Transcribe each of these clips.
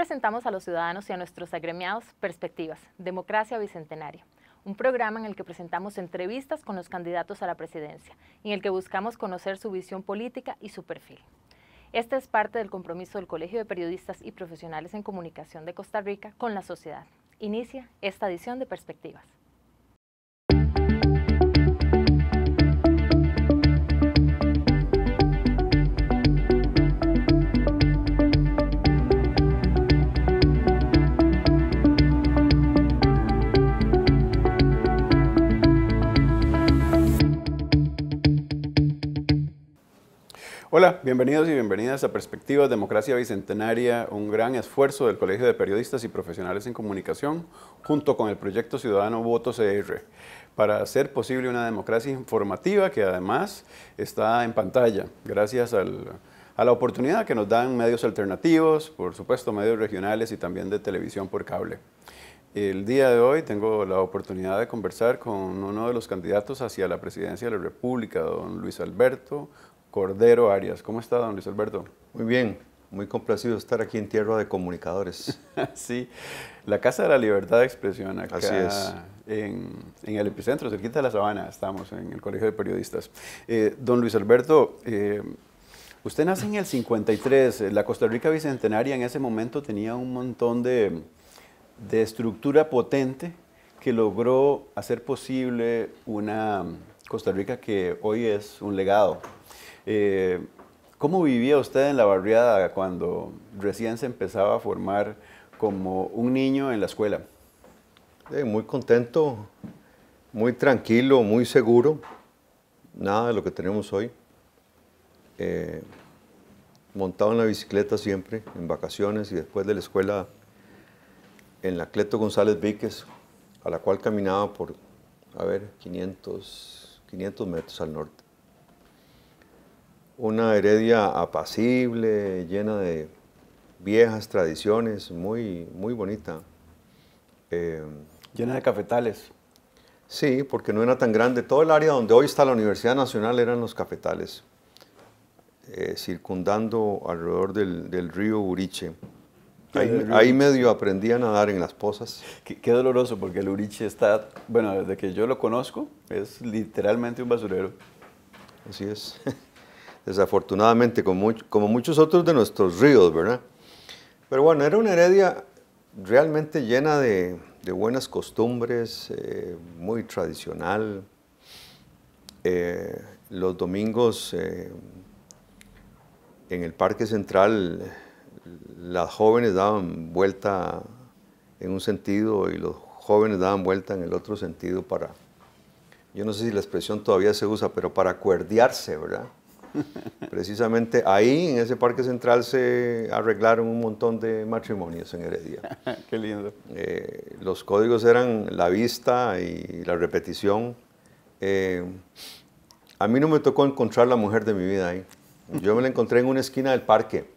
presentamos a los ciudadanos y a nuestros agremiados Perspectivas, Democracia Bicentenaria, un programa en el que presentamos entrevistas con los candidatos a la presidencia, en el que buscamos conocer su visión política y su perfil. Este es parte del compromiso del Colegio de Periodistas y Profesionales en Comunicación de Costa Rica con la sociedad. Inicia esta edición de Perspectivas. Hola, bienvenidos y bienvenidas a Perspectivas, Democracia Bicentenaria, un gran esfuerzo del Colegio de Periodistas y Profesionales en Comunicación, junto con el proyecto ciudadano Voto CR, para hacer posible una democracia informativa que además está en pantalla, gracias a la oportunidad que nos dan medios alternativos, por supuesto medios regionales y también de televisión por cable. El día de hoy tengo la oportunidad de conversar con uno de los candidatos hacia la presidencia de la República, don Luis Alberto Cordero Arias. ¿Cómo está, don Luis Alberto? Muy bien, muy complacido de estar aquí en Tierra de Comunicadores. Sí, la Casa de la Libertad de Expresión, acá Así es. En el epicentro, cerquita de la Sabana, estamos en el Colegio de Periodistas. Don Luis Alberto, usted nace en el 53, la Costa Rica Bicentenaria en ese momento tenía un montón de estructura potente que logró hacer posible una Costa Rica que hoy es un legado. ¿Cómo vivía usted en la barriada cuando recién se empezaba a formar como un niño en la escuela? Muy contento, muy tranquilo, muy seguro. Nada de lo que tenemos hoy. Montado en la bicicleta siempre, en vacaciones y después de la escuela en la Cleto González Víquez, a la cual caminaba por, 500 metros al norte. Una Heredia apacible, llena de viejas tradiciones, muy bonita. Llena de cafetales. Sí, porque no era tan grande. Todo el área donde hoy está la Universidad Nacional eran los cafetales, circundando alrededor del río Uriche. Ahí medio aprendí a nadar en las pozas. Qué doloroso, porque el Uriche está, bueno, desde que yo lo conozco, es literalmente un basurero. Así es. Desafortunadamente, como muchos otros de nuestros ríos, ¿verdad? Pero bueno, era una Heredia realmente llena de buenas costumbres, muy tradicional. Los domingos en el Parque Central, las jóvenes daban vuelta en un sentido y los jóvenes daban vuelta en el otro sentido para, yo no sé si la expresión todavía se usa, pero para cuerdearse, ¿verdad? Precisamente ahí, en ese Parque Central, se arreglaron un montón de matrimonios en Heredia. Qué lindo. Los códigos eran la vista y la repetición. A mí no me tocó encontrar la mujer de mi vida ahí. Yo me la encontré en una esquina del parque.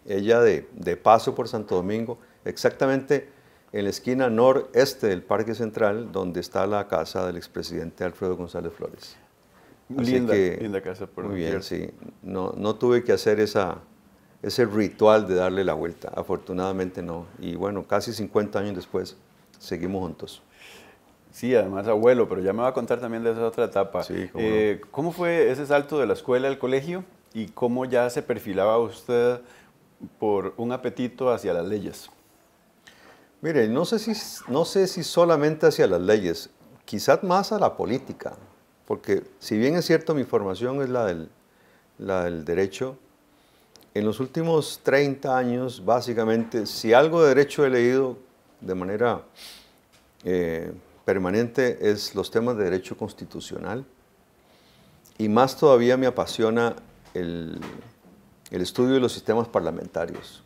Ella de paso por Santo Domingo, exactamente en la esquina noreste del Parque Central, donde está la casa del expresidente Alfredo González Flores. Linda casa, por muy bien, sí. No tuve que hacer ese ritual de darle la vuelta, afortunadamente no. Y bueno, casi 50 años después, seguimos juntos. Sí, además abuelo, pero ya me va a contar también de esa otra etapa. Sí, ¿cómo no? ¿Cómo fue ese salto de la escuela al colegio y cómo ya se perfilaba usted por un apetito hacia las leyes? Mire, no sé si solamente hacia las leyes, quizás más a la política. Porque si bien es cierto mi formación es la del derecho, en los últimos 30 años, básicamente, si algo de derecho he leído de manera permanente es los temas de derecho constitucional, y más todavía me apasiona el estudio de los sistemas parlamentarios.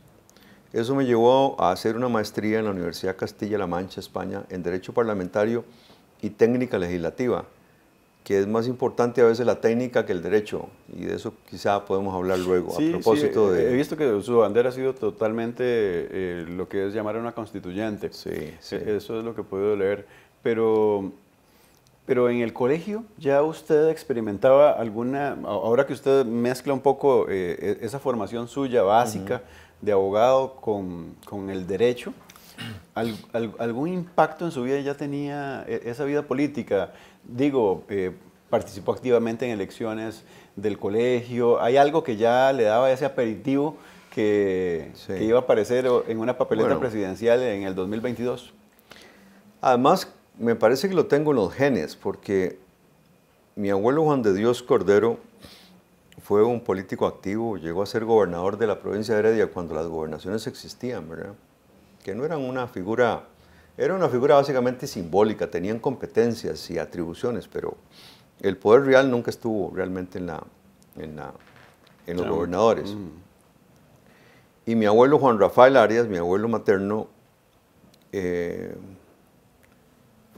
Eso me llevó a hacer una maestría en la Universidad Castilla-La Mancha, España, en Derecho Parlamentario y Técnica Legislativa, que es más importante a veces la técnica que el derecho, y de eso quizá podemos hablar luego, sí, a propósito sí, de... He visto que su bandera ha sido totalmente lo que es llamar a una constituyente. Sí, sí. Eso es lo que puedo leer. Pero en el colegio, ¿ya usted experimentaba alguna, ahora que usted mezcla un poco esa formación suya básica de abogado con el derecho, ¿algún impacto en su vida ya tenía esa vida política? Digo, participó activamente en elecciones del colegio. ¿Hay algo que ya le daba ese aperitivo que iba a aparecer en una papeleta presidencial en el 2022? Además, me parece que lo tengo en los genes, porque mi abuelo Juan de Dios Cordero fue un político activo, llegó a ser gobernador de la provincia de Heredia cuando las gobernaciones existían, ¿verdad? Que no eran una figura, era una figura básicamente simbólica, tenían competencias y atribuciones, pero el poder real nunca estuvo realmente en los gobernadores. Y mi abuelo Juan Rafael Arias, mi abuelo materno,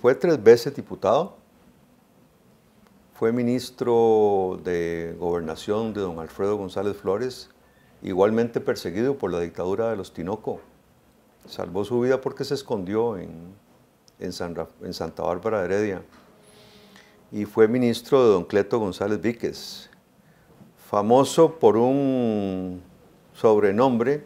fue 3 veces diputado, fue ministro de Gobernación de don Alfredo González Flores, igualmente perseguido por la dictadura de los Tinoco. Salvó su vida porque se escondió en Santa Bárbara de Heredia. Y fue ministro de don Cleto González Víquez, famoso por un sobrenombre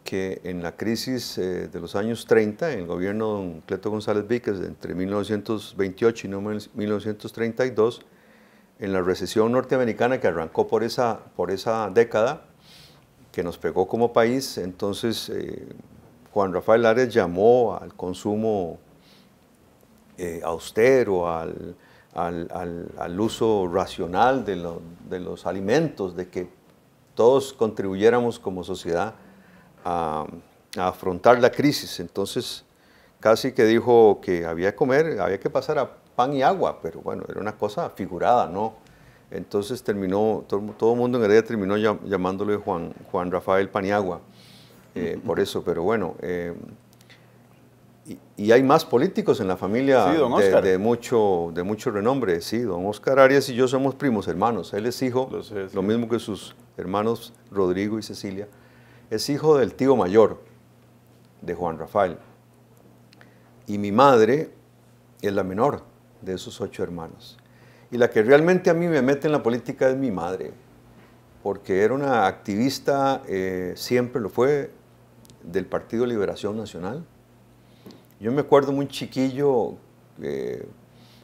que en la crisis de los años 30, en el gobierno de don Cleto González Víquez, entre 1928 y 1932, en la recesión norteamericana que arrancó por esa década, que nos pegó como país, entonces Juan Rafael Arias llamó al consumo austero, al uso racional de los alimentos, de que todos contribuyéramos como sociedad a afrontar la crisis. Entonces casi que dijo que había que comer, había que pasar a pan y agua, pero bueno, era una cosa figurada, ¿no? Entonces terminó, todo el mundo en Heredia terminó llamándole Juan Rafael Paniagua, por eso, pero bueno. Y hay más políticos en la familia de mucho renombre. Sí, don Óscar Arias y yo somos primos hermanos. Él es hijo, lo mismo que sus hermanos Rodrigo y Cecilia, es hijo del tío mayor de Juan Rafael. Y mi madre es la menor de esos 8 hermanos. Y la que realmente a mí me mete en la política es mi madre, porque era una activista, siempre lo fue, del Partido Liberación Nacional. Yo me acuerdo muy chiquillo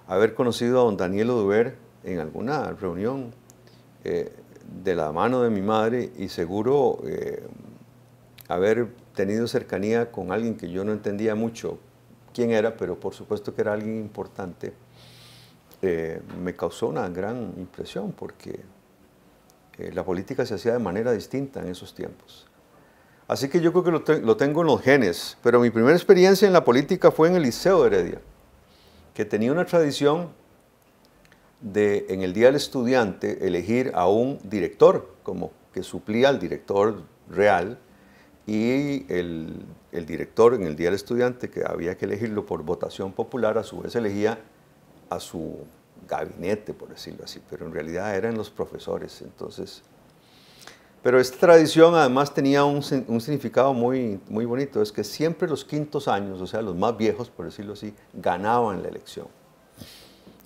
haber conocido a don Daniel Oduber en alguna reunión de la mano de mi madre y seguro haber tenido cercanía con alguien que yo no entendía mucho quién era, pero por supuesto que era alguien importante. Me causó una gran impresión porque la política se hacía de manera distinta en esos tiempos. Así que yo creo que lo tengo en los genes, pero mi primera experiencia en la política fue en el Liceo de Heredia, que tenía una tradición de, en el Día del Estudiante, elegir a un director, como que suplía al director real, y el director en el Día del Estudiante, que había que elegirlo por votación popular, a su vez elegía a su gabinete, por decirlo así, pero en realidad eran los profesores, entonces. Pero esta tradición además tenía un significado muy bonito, es que siempre los quintos años, o sea, los más viejos, por decirlo así, ganaban la elección.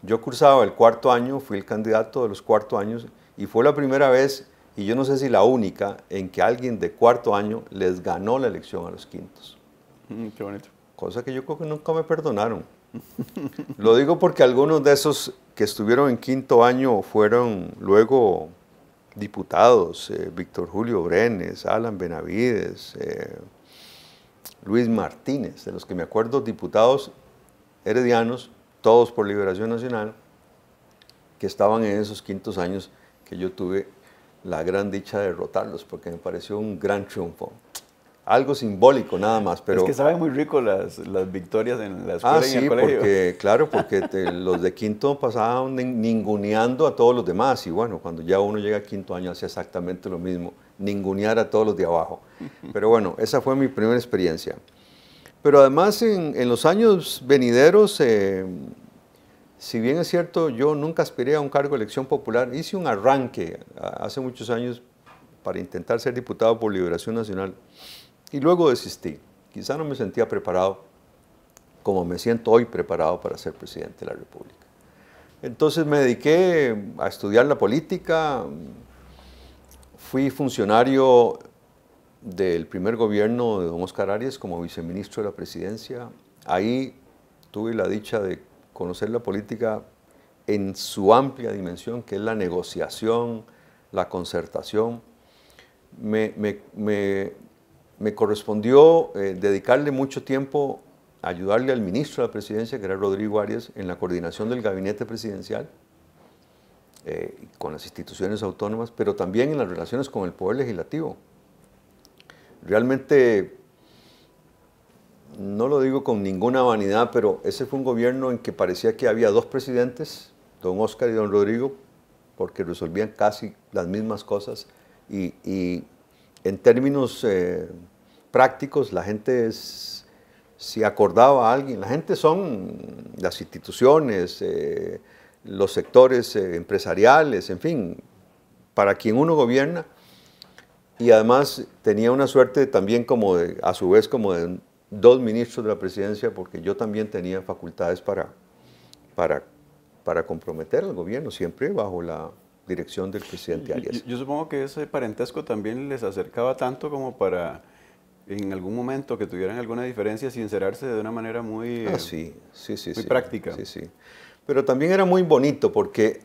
Yo cursaba el 4º año, fui el candidato de los 4 años, y fue la primera vez, y yo no sé si la única, en que alguien de 4º año les ganó la elección a los quintos. Qué bonito. Cosa que yo creo que nunca me perdonaron. Lo digo porque algunos de esos que estuvieron en 5º año fueron luego diputados, Víctor Julio Brenes, Alan Benavides, Luis Martínez, de los que me acuerdo, diputados heredianos, todos por Liberación Nacional, que estaban en esos 5º años que yo tuve la gran dicha de derrotarlos, porque me pareció un gran triunfo. Algo simbólico nada más, pero. Es que saben muy rico las victorias en la escuela y en el colegio. Porque, claro, porque los de 5º pasaban ninguneando a todos los demás, y bueno, cuando ya uno llega a 5º año hace exactamente lo mismo, ningunear a todos los de abajo. Pero bueno, esa fue mi primera experiencia. Pero además en los años venideros, si bien es cierto, yo nunca aspiré a un cargo de elección popular, hice un arranque hace muchos años para intentar ser diputado por Liberación Nacional. Y luego desistí. Quizá no me sentía preparado como me siento hoy preparado para ser presidente de la República. Entonces me dediqué a estudiar la política. Fui funcionario del primer gobierno de don Óscar Arias como viceministro de la presidencia. Ahí tuve la dicha de conocer la política en su amplia dimensión, que es la negociación, la concertación. Me correspondió dedicarle mucho tiempo a ayudarle al ministro de la presidencia, que era Rodrigo Arias, en la coordinación del gabinete presidencial, con las instituciones autónomas, pero también en las relaciones con el Poder Legislativo. Realmente, no lo digo con ninguna vanidad, pero ese fue un gobierno en que parecía que había dos presidentes, don Óscar y don Rodrigo, porque resolvían casi las mismas cosas y en términos prácticos la gente si acordaba a alguien, la gente son las instituciones, los sectores empresariales, en fin, para quien uno gobierna, y además tenía una suerte también como de, a su vez como de dos ministros de la presidencia, porque yo también tenía facultades para comprometer al gobierno, siempre bajo la dirección del presidente Arias. Yo supongo que ese parentesco también les acercaba tanto como para en algún momento que tuvieran alguna diferencia sincerarse de una manera muy, sí, muy práctica. Sí, sí. Pero también era muy bonito porque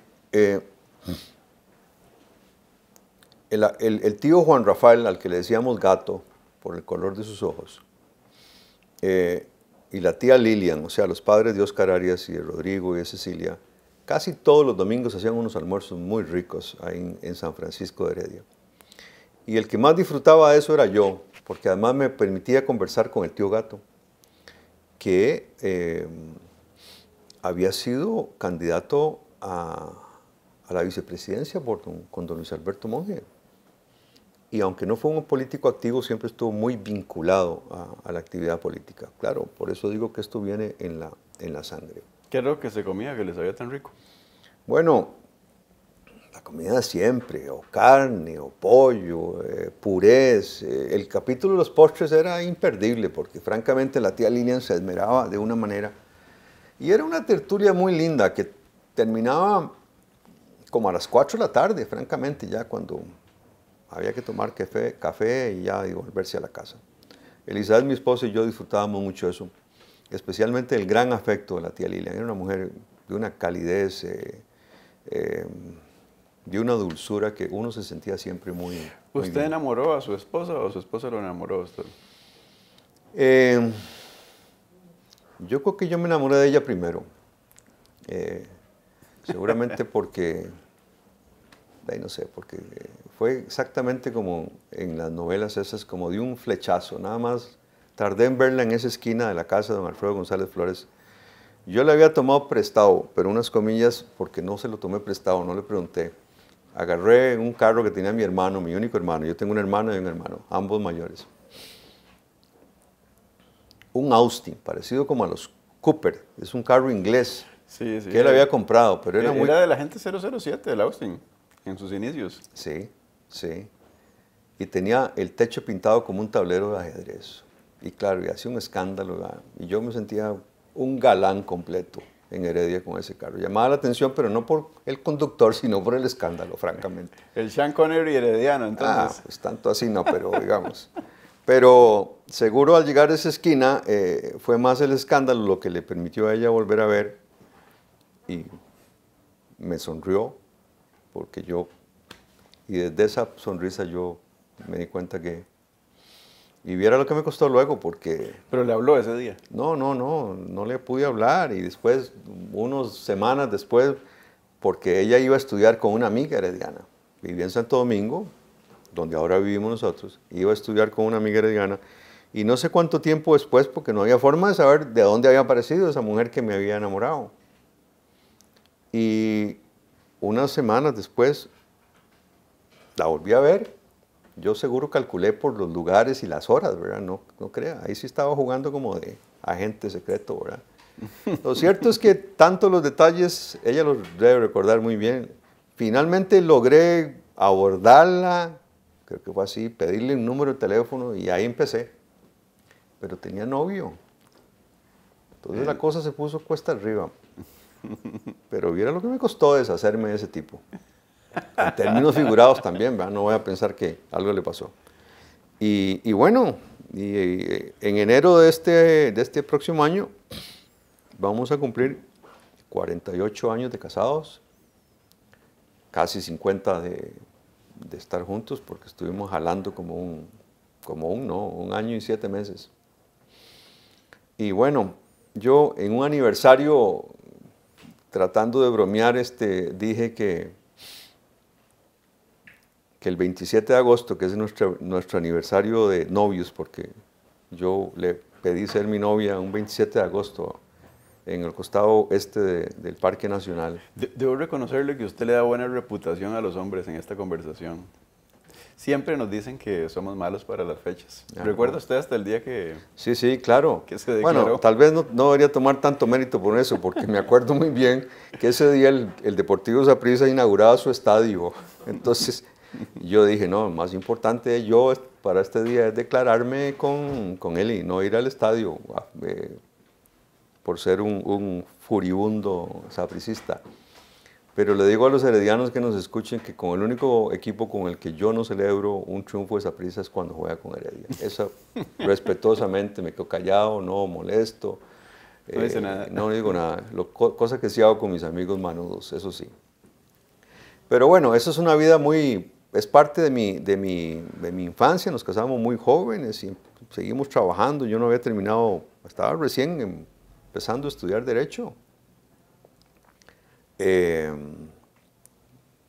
el tío Juan Rafael, al que le decíamos Gato por el color de sus ojos, y la tía Lilian, o sea, los padres de Óscar Arias y de Rodrigo y de Cecilia, casi todos los domingos hacían unos almuerzos muy ricos ahí en San Francisco de Heredia. Y el que más disfrutaba de eso era yo, porque además me permitía conversar con el tío Gato, que había sido candidato a la vicepresidencia con don Luis Alberto Monge. Y aunque no fue un político activo, siempre estuvo muy vinculado a la actividad política. Claro, por eso digo que esto viene en la sangre. ¿Qué era lo que se comía que les sabía tan rico? Bueno, la comida de siempre, o carne, o pollo, purés. El capítulo de los postres era imperdible, porque francamente la tía Lilian se esmeraba de una manera. Y era una tertulia muy linda, que terminaba como a las 4 de la tarde, francamente, ya cuando había que tomar café y ya y volverse a la casa. Elizabeth, mi esposa, y yo disfrutábamos mucho eso, especialmente el gran afecto de la tía Lilian. Era una mujer de una calidez, de una dulzura que uno se sentía siempre muy ¿Usted bien. enamoró a su esposa o su esposa lo enamoró a usted? Yo creo que yo me enamoré de ella primero. Seguramente porque, no sé, porque fue exactamente como en las novelas esas, como de un flechazo. Nada más tardé en verla en esa esquina de la casa de don Alfredo González Flores. Yo le había tomado prestado, pero unas comillas, porque no se lo tomé prestado, no le pregunté. Agarré un carro que tenía mi hermano, mi único hermano. Yo tengo una hermana y un hermano, ambos mayores. Un Austin, parecido como a los Cooper. Es un carro inglés que él había comprado, pero era muy... Era de la gente 007 del Austin, en sus inicios. Sí, sí. Y tenía el techo pintado como un tablero de ajedrez. Y claro, y hacía un escándalo. Y yo me sentía un galán completo en Heredia con ese carro. Llamaba la atención, pero no por el conductor, sino por el escándalo, francamente. El Sean Connery herediano, entonces. Pues tanto así no, pero digamos. Pero seguro al llegar a esa esquina fue más el escándalo lo que le permitió a ella volver a ver y me sonrió porque y desde esa sonrisa yo me di cuenta que, y viera lo que me costó luego porque... ¿Pero le habló ese día? No le pude hablar y después, unas semanas después, porque ella iba a estudiar con una amiga herediana, vivía en Santo Domingo, donde ahora vivimos nosotros, iba a estudiar con una amiga herediana, y no sé cuánto tiempo después, porque no había forma de saber de dónde había aparecido esa mujer que me había enamorado. Y unas semanas después, la volví a ver. Yo seguro calculé por los lugares y las horas, ¿verdad? No crea, ahí sí estaba jugando como de agente secreto, ¿verdad? Lo cierto es que tanto los detalles, ella los debe recordar muy bien. Finalmente logré abordarla, creo que fue así, pedirle un número de teléfono y ahí empecé. Pero tenía novio. Entonces la cosa se puso cuesta arriba. Pero viera lo que me costó deshacerme de ese tipo. En términos figurados también, ¿verdad? No voy a pensar que algo le pasó. Y bueno, en enero de este próximo año vamos a cumplir 48 años de casados, casi 50 de estar juntos, porque estuvimos jalando como un año y 7 meses. Y bueno, yo en un aniversario, tratando de bromear, dije que el 27 de agosto, que es nuestro aniversario de novios, porque yo le pedí ser mi novia un 27 de agosto en el costado este del Parque Nacional. Debo reconocerle que usted le da buena reputación a los hombres en esta conversación. Siempre nos dicen que somos malos para las fechas. ¿Recuerda usted hasta el día que... Sí, claro. Que se declaró? Bueno, tal vez no debería tomar tanto mérito por eso, porque me acuerdo muy bien que ese día el Deportivo Saprissa inauguraba su estadio. Entonces yo dije, no, más importante yo para este día es declararme con él y no ir al estadio por ser un furibundo sapricista. Pero le digo a los heredianos que nos escuchen que con el único equipo con el que yo no celebro un triunfo de Saprissa es cuando juega con Heredia. Eso respetuosamente me quedo callado, no molesto. No dice nada. No digo nada. Cosa que sí hago con mis amigos manudos, eso sí. Pero bueno, eso es una vida es parte de mi infancia. Nos casamos muy jóvenes y seguimos trabajando. Yo no había terminado, estaba recién empezando a estudiar Derecho.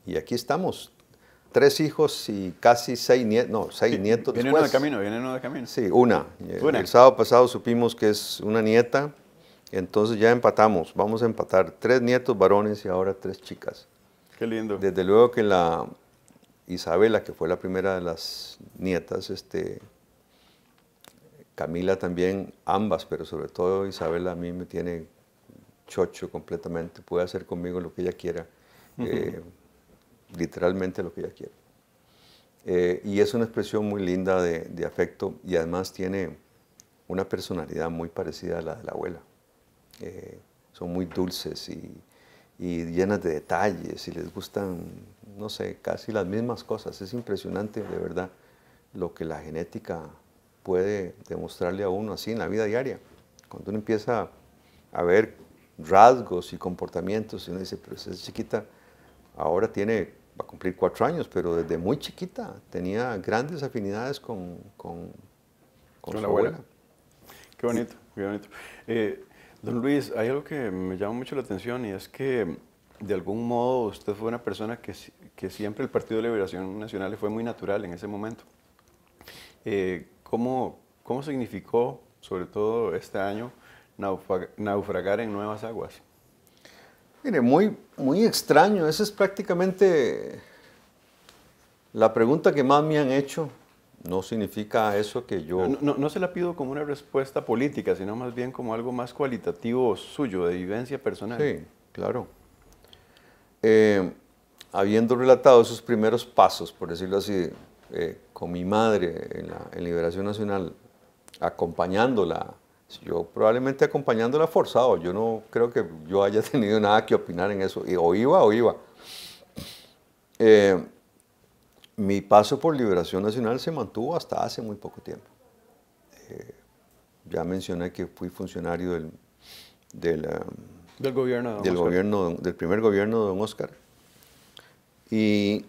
Y aquí estamos, 3 hijos y casi 6 nietos, no, 6 nietos. ¿Viene uno de camino? ¿Viene uno de camino? Sí, una. El sábado pasado supimos que es una nieta, entonces ya empatamos, vamos a empatar 3 nietos varones y ahora 3 chicas. Qué lindo. Desde luego que la Isabela, que fue la primera de las nietas, Camila también, ambas, pero sobre todo Isabela a mí me tiene chocho completamente, puede hacer conmigo lo que ella quiera, literalmente lo que ella quiera. Y es una expresión muy linda de afecto y además tiene una personalidad muy parecida a la de la abuela. Son muy dulces y llenas de detalles y les gustan, no sé, casi las mismas cosas. Es impresionante de verdad lo que la genética puede demostrarle a uno así en la vida diaria. Cuando uno empieza a ver rasgos y comportamientos, y uno dice, pero esa chiquita ahora va a cumplir 4 años, pero desde muy chiquita tenía grandes afinidades con su abuela. Qué bonito, qué bonito. Don Luis, hay algo que me llama mucho la atención y es que de algún modo usted fue una persona que siempre el Partido de Liberación Nacional le fue muy natural en ese momento. ¿Cómo significó, sobre todo este año, naufragar en nuevas aguas? Mire, muy extraño. Esa es prácticamente la pregunta que más me han hecho. No significa eso que yo... No se la pido como una respuesta política, sino más bien como algo más cualitativo suyo, de vivencia personal. Sí, claro. Habiendo relatado esos primeros pasos, por decirlo así, con mi madre en Liberación Nacional, acompañándola, yo probablemente acompañándola forzado, yo no creo que yo haya tenido nada que opinar en eso, o iba. Mi paso por Liberación Nacional se mantuvo hasta hace muy poco tiempo. Ya mencioné que fui funcionario del primer gobierno de don Oscar. Y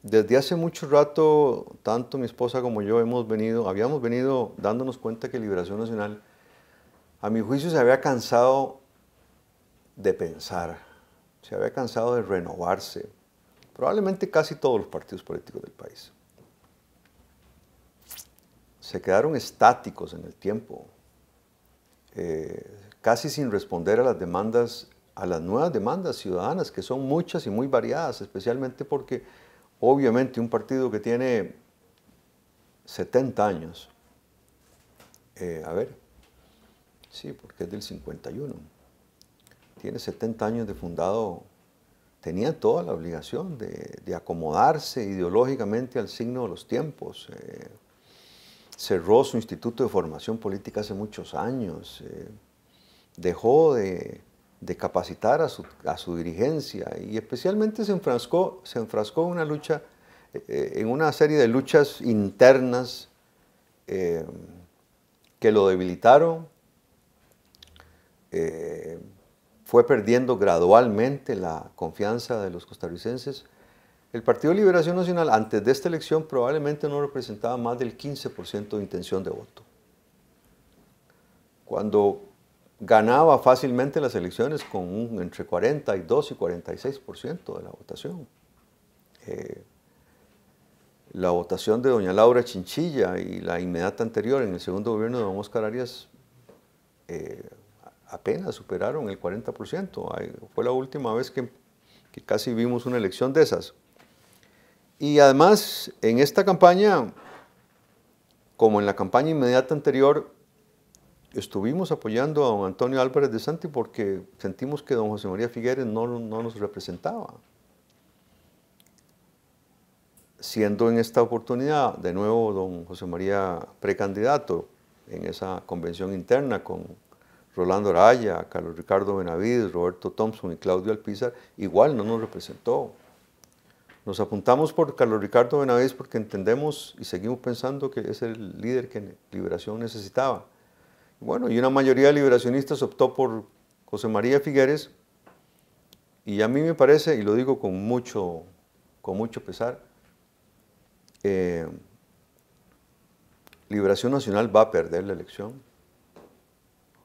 desde hace mucho rato, tanto mi esposa como yo habíamos venido dándonos cuenta que Liberación Nacional, a mi juicio, se había cansado de pensar, se había cansado de renovarse, probablemente casi todos los partidos políticos del país. Se quedaron estáticos en el tiempo, casi sin responder a las nuevas demandas ciudadanas, que son muchas y muy variadas, especialmente porque obviamente un partido que tiene 70 años, porque es del 51, tiene 70 años de fundado, tenía toda la obligación de acomodarse ideológicamente al signo de los tiempos. Cerró su instituto de formación política hace muchos años, dejó de capacitar a su dirigencia y especialmente se enfrascó en una lucha en una serie de luchas internas que lo debilitaron. Fue perdiendo gradualmente la confianza de los costarricenses. El Partido de Liberación Nacional, antes de esta elección, probablemente no representaba más del 15% de intención de voto. Cuando ganaba fácilmente las elecciones con entre 42 y 46% de la votación. La votación de doña Laura Chinchilla y la inmediata anterior en el segundo gobierno de don Óscar Arias apenas superaron el 40%. Fue la última vez que casi vimos una elección de esas. Y además, en esta campaña, como en la campaña inmediata anterior, estuvimos apoyando a don Antonio Álvarez de Santi porque sentimos que don José María Figueres no nos representaba. Siendo en esta oportunidad, de nuevo, don José María precandidato en esa convención interna con Rolando Araya, Carlos Ricardo Benavides, Roberto Thompson y Claudio Alpizar, igual no nos representó. Nos apuntamos por Carlos Ricardo Benavides porque entendemos y seguimos pensando que es el líder que Liberación necesitaba. Bueno, y una mayoría de liberacionistas optó por José María Figueres, y a mí me parece, y lo digo con mucho pesar, Liberación Nacional va a perder la elección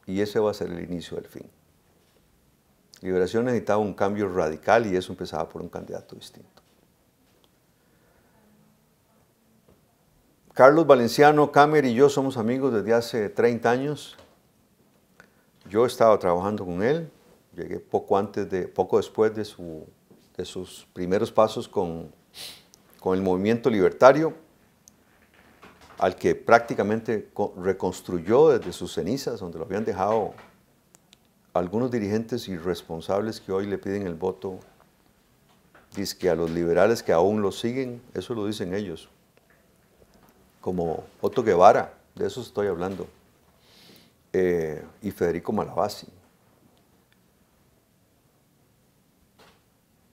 y ese va a ser el inicio del fin. Liberación necesitaba un cambio radical y eso empezaba por un candidato distinto. Carlos Valenciano, Camer y yo somos amigos desde hace 30 años. Yo estaba trabajando con él, llegué poco después de sus primeros pasos con el movimiento libertario, al que prácticamente reconstruyó desde sus cenizas, donde lo habían dejado algunos dirigentes irresponsables que hoy le piden el voto, dizque a los liberales que aún lo siguen, eso lo dicen ellos, como Otto Guevara, de eso estoy hablando, y Federico Malavasi.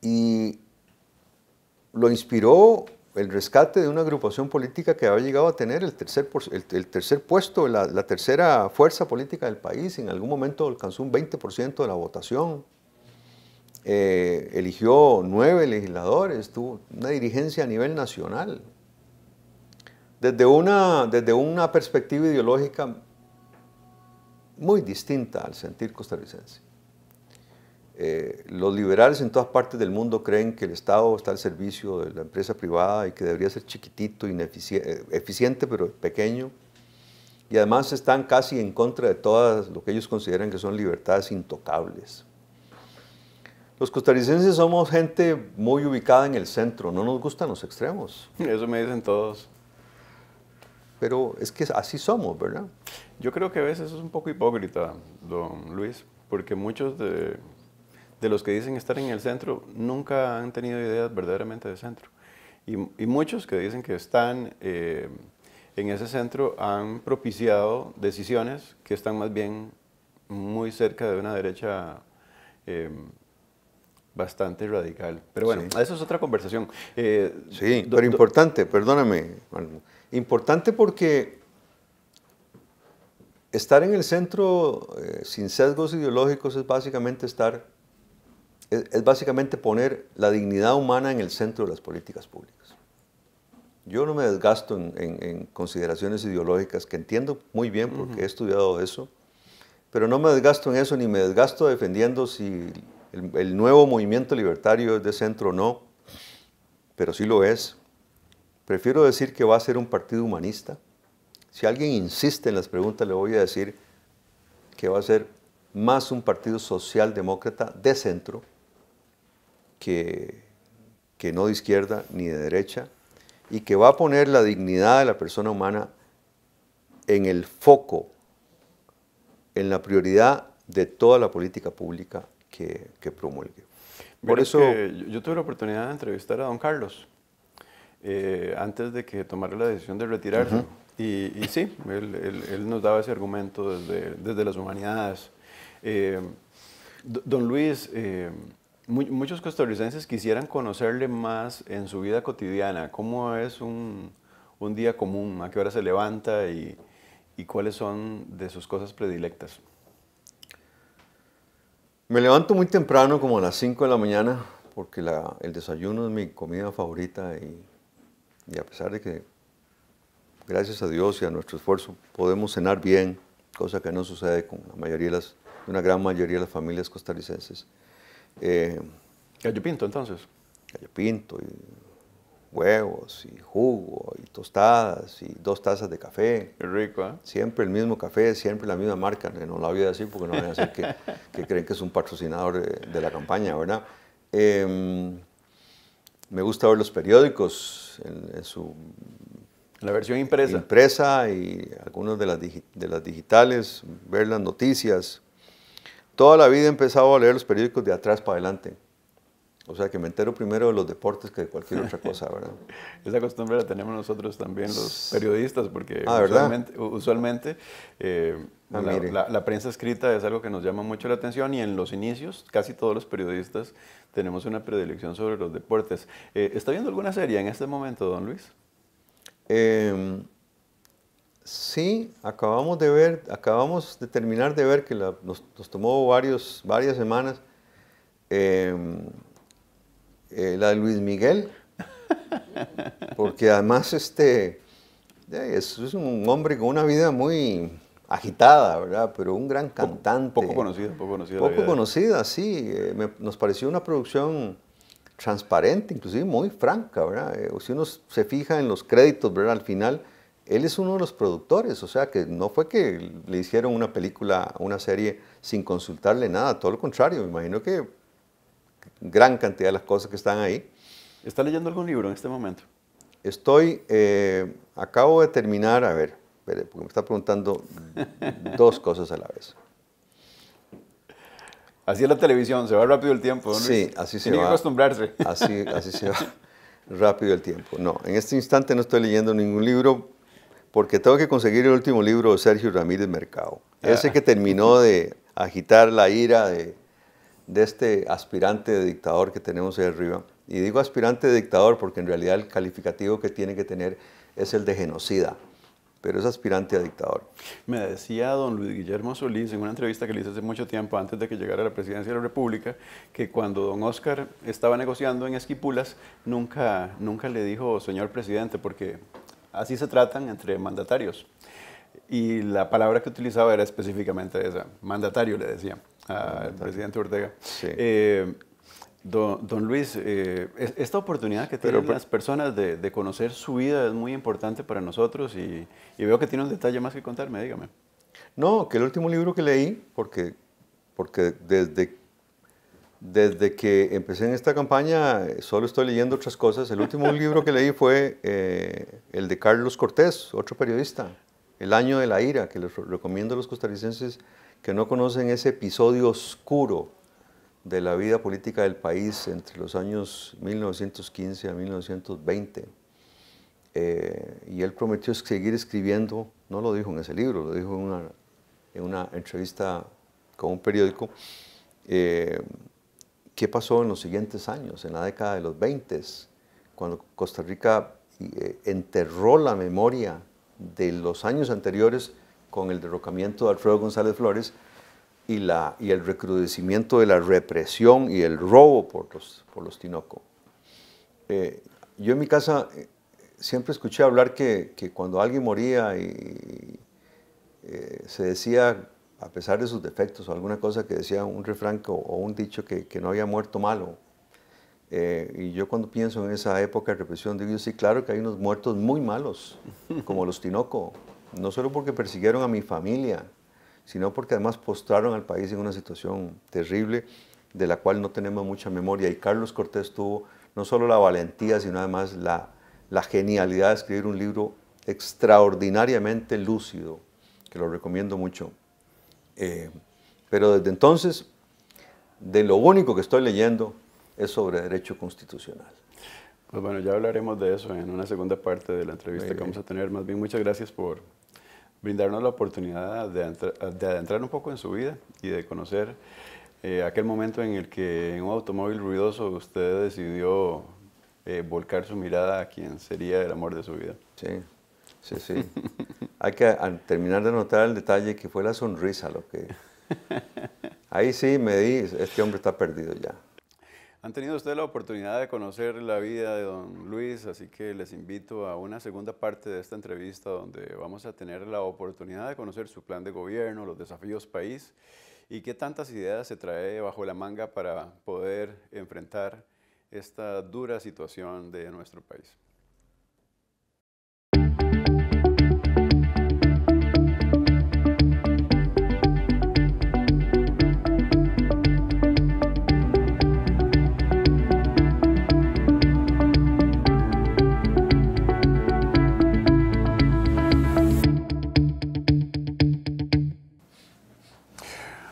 Y lo inspiró el rescate de una agrupación política que había llegado a tener el tercer puesto, la tercera fuerza política del país. En algún momento alcanzó un 20% de la votación. Eligió 9 legisladores, tuvo una dirigencia a nivel nacional. Desde una perspectiva ideológica muy distinta al sentir costarricense. Los liberales en todas partes del mundo creen que el Estado está al servicio de la empresa privada y que debería ser chiquitito, eficiente pero pequeño. Y además están casi en contra de todas lo que ellos consideran que son libertades intocables. Los costarricenses somos gente muy ubicada en el centro, no nos gustan los extremos. Eso me dicen todos. Pero es que así somos, ¿verdad? Yo creo que a veces es un poco hipócrita, don Luis, porque muchos de los que dicen estar en el centro nunca han tenido ideas verdaderamente de centro. Y muchos que dicen que están en ese centro han propiciado decisiones que están más bien muy cerca de una derecha bastante radical. Pero bueno, sí, eso es otra conversación. Sí, pero importante, perdóname, importante porque estar en el centro sin sesgos ideológicos es básicamente poner la dignidad humana en el centro de las políticas públicas. Yo no me desgasto en consideraciones ideológicas, que entiendo muy bien porque he estudiado eso, pero no me desgasto en eso, ni me desgasto defendiendo si el nuevo movimiento libertario es de centro o no, pero sí lo es. Prefiero decir que va a ser un partido humanista. Si alguien insiste en las preguntas, le voy a decir que va a ser más un partido socialdemócrata de centro que no de izquierda ni de derecha, y que va a poner la dignidad de la persona humana en el foco, en la prioridad de toda la política pública que promulgue. Por eso yo tuve la oportunidad de entrevistar a don Carlos antes de que tomara la decisión de retirarse. Y sí, él nos daba ese argumento desde las humanidades. Don Luis, Muchos costarricenses quisieran conocerle más en su vida cotidiana. ¿Cómo es un día común? ¿A qué hora se levanta y cuáles son de sus cosas predilectas? Me levanto muy temprano, como a las 5 de la mañana, porque el desayuno es mi comida favorita y a pesar de que, gracias a Dios y a nuestro esfuerzo, podemos cenar bien, cosa que no sucede con una gran mayoría de las familias costarricenses. Gallo pinto, entonces. Gallo pinto, y huevos, y jugo, y tostadas, y 2 tazas de café. Qué rico, ¿eh? Siempre el mismo café, siempre la misma marca. No la voy a decir porque no van a decir que creen que es un patrocinador de la campaña, ¿verdad? Me gusta ver los periódicos en su La versión impresa. Impresa y algunos de las digitales, ver las noticias. Toda la vida he empezado a leer los periódicos de atrás para adelante. O sea que me entero primero de los deportes que de cualquier otra cosa, ¿verdad? Esa costumbre la tenemos nosotros también, los periodistas, porque usualmente la prensa escrita es algo que nos llama mucho la atención y en los inicios casi todos los periodistas tenemos una predilección sobre los deportes. ¿Está viendo alguna serie en este momento, don Luis? Sí, acabamos de terminar de ver que nos tomó varias semanas. La de Luis Miguel, porque además es un hombre con una vida muy agitada, ¿verdad? Pero un gran cantante. Poco conocido. Poco conocida, sí. Nos pareció una producción transparente, inclusive muy franca, ¿verdad? Si uno se fija en los créditos, ¿verdad? Al final, él es uno de los productores, o sea que no fue que le hicieron una película, una serie sin consultarle nada, todo lo contrario, me imagino que gran cantidad de las cosas que están ahí. ¿Está leyendo algún libro en este momento? Acabo de terminar, a ver, porque me está preguntando 2 cosas a la vez. Así es la televisión, se va rápido el tiempo, ¿no, Luis? Sí, así se va. Tiene que acostumbrarse. Así se va rápido el tiempo. No, en este instante no estoy leyendo ningún libro porque tengo que conseguir el último libro de Sergio Ramírez Mercado. Ese que terminó de agitar la ira de este aspirante de dictador que tenemos ahí arriba. Y digo aspirante de dictador porque en realidad el calificativo que tiene que tener es el de genocida, pero es aspirante a dictador. Me decía don Luis Guillermo Solís en una entrevista que le hice hace mucho tiempo, antes de que llegara a la presidencia de la República, que cuando don Óscar estaba negociando en Esquipulas, nunca le dijo señor presidente, porque así se tratan entre mandatarios. Y la palabra que utilizaba era específicamente esa, mandatario le decía al presidente Ortega. Sí. Don Luis, esta oportunidad que tienen las personas de conocer su vida es muy importante para nosotros y veo que tiene un detalle más que contarme, dígame. No, que el último libro que leí, porque desde que empecé en esta campaña solo estoy leyendo otras cosas. El último libro que leí fue el de Carlos Cortés, otro periodista, El año de la ira, que les recomiendo a los costarricenses que no conocen ese episodio oscuro de la vida política del país entre los años 1915 a 1920. Y él prometió seguir escribiendo, no lo dijo en ese libro, lo dijo en una entrevista con un periódico, qué pasó en los siguientes años, en la década de los 20, cuando Costa Rica enterró la memoria de los años anteriores con el derrocamiento de Alfredo González Flores y el recrudecimiento de la represión y el robo por los Tinoco. Yo en mi casa siempre escuché hablar que cuando alguien moría se decía, a pesar de sus defectos o alguna cosa, que decía un refrán o un dicho que no había muerto malo. Y yo cuando pienso en esa época de represión digo, sí, claro que hay unos muertos muy malos, como los Tinoco, no solo porque persiguieron a mi familia, sino porque además postraron al país en una situación terrible de la cual no tenemos mucha memoria. Y Carlos Cortés tuvo no solo la valentía, sino además la genialidad de escribir un libro extraordinariamente lúcido, que lo recomiendo mucho. Pero desde entonces, de lo único que estoy leyendo es sobre derecho constitucional. Pues bueno, ya hablaremos de eso en una segunda parte de la entrevista que vamos a tener. Más bien, muchas gracias por brindarnos la oportunidad de adentrar un poco en su vida y de conocer aquel momento en el que en un automóvil ruidoso usted decidió volcar su mirada a quien sería el amor de su vida. Sí, sí, sí. Hay que terminar de notar el detalle que fue la sonrisa lo que... Ahí sí me di, este hombre está perdido ya. Han tenido ustedes la oportunidad de conocer la vida de don Luis, así que les invito a una segunda parte de esta entrevista donde vamos a tener la oportunidad de conocer su plan de gobierno, los desafíos país y qué tantas ideas se trae bajo la manga para poder enfrentar esta dura situación de nuestro país.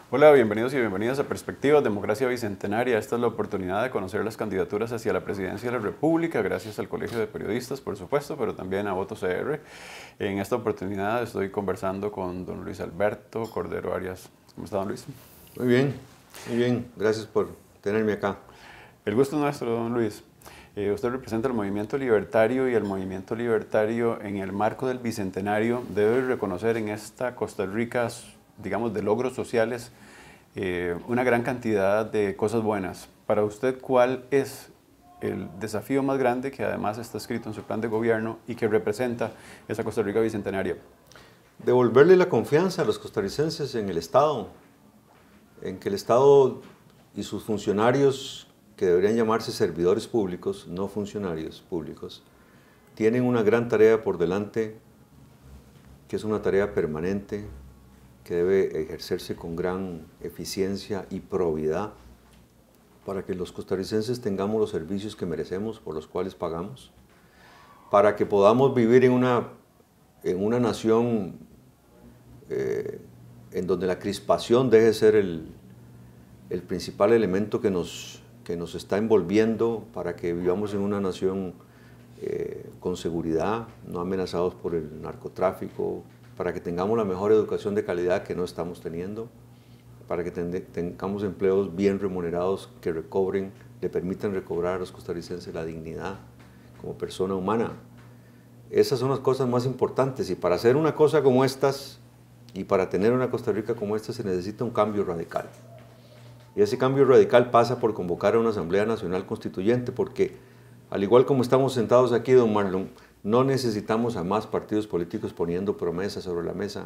Hola, bienvenidos y bienvenidas a Perspectivas, Democracia Bicentenaria. Esta es la oportunidad de conocer las candidaturas hacia la presidencia de la República, gracias al Colegio de Periodistas, por supuesto, pero también a Voto CR. En esta oportunidad estoy conversando con don Luis Alberto Cordero Arias. ¿Cómo está, don Luis? Muy bien, muy bien. Gracias por tenerme acá. El gusto es nuestro, don Luis. Usted representa el movimiento libertario y el movimiento libertario en el marco del Bicentenario debe reconocer en esta Costa Rica, digamos, de logros sociales, una gran cantidad de cosas buenas. Para usted, ¿cuál es el desafío más grande que además está escrito en su plan de gobierno y que representa esa Costa Rica bicentenaria? Devolverle la confianza a los costarricenses en el Estado, en que el Estado y sus funcionarios, que deberían llamarse servidores públicos, no funcionarios públicos, tienen una gran tarea por delante, que es una tarea permanente, que debe ejercerse con gran eficiencia y probidad para que los costarricenses tengamos los servicios que merecemos, por los cuales pagamos, para que podamos vivir en una nación en donde la crispación deje de ser el principal elemento que nos está envolviendo, para que vivamos en una nación con seguridad, no amenazados por el narcotráfico, para que tengamos la mejor educación de calidad que no estamos teniendo, para que tengamos empleos bien remunerados que le permitan recobrar a los costarricenses la dignidad como persona humana. Esas son las cosas más importantes, y para hacer una cosa como estas y para tener una Costa Rica como esta se necesita un cambio radical. Y ese cambio radical pasa por convocar a una Asamblea Nacional Constituyente, porque al igual como estamos sentados aquí, don Marlon, no necesitamos a más partidos políticos poniendo promesas sobre la mesa.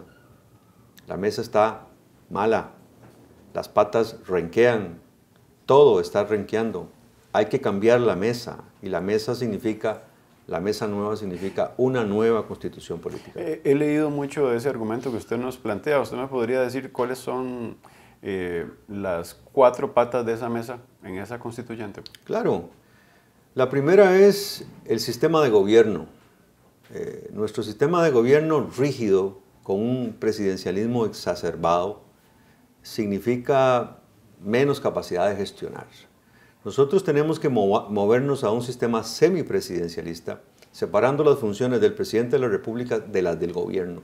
La mesa está mala, las patas renquean, todo está renqueando. Hay que cambiar la mesa, y la mesa nueva significa una nueva constitución política. He leído mucho de ese argumento que usted nos plantea. ¿Usted me podría decir cuáles son las 4 patas de esa mesa en esa constituyente? Claro. La primera es el sistema de gobierno. Nuestro sistema de gobierno rígido, con un presidencialismo exacerbado, significa menos capacidad de gestionar. Nosotros tenemos que movernos a un sistema semipresidencialista, separando las funciones del presidente de la República de las del gobierno.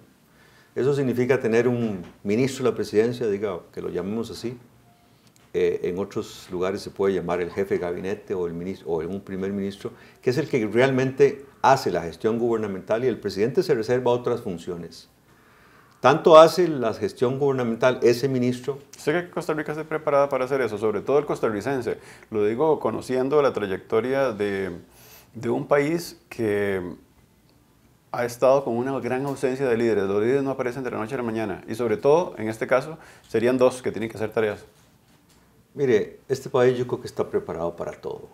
Eso significa tener un ministro de la presidencia, diga que lo llamemos así. En otros lugares se puede llamar el jefe de gabinete o un primer ministro, que es el que realmente hace la gestión gubernamental, y el presidente se reserva otras funciones. Tanto hace la gestión gubernamental ese ministro. ¿Usted cree que Costa Rica esté preparada para hacer eso? Sobre todo el costarricense. Lo digo conociendo la trayectoria de un país que ha estado con una gran ausencia de líderes. Los líderes no aparecen de la noche a la mañana. Y sobre todo, en este caso, serían 2 que tienen que hacer tareas. Mire, este país yo creo que está preparado para todo.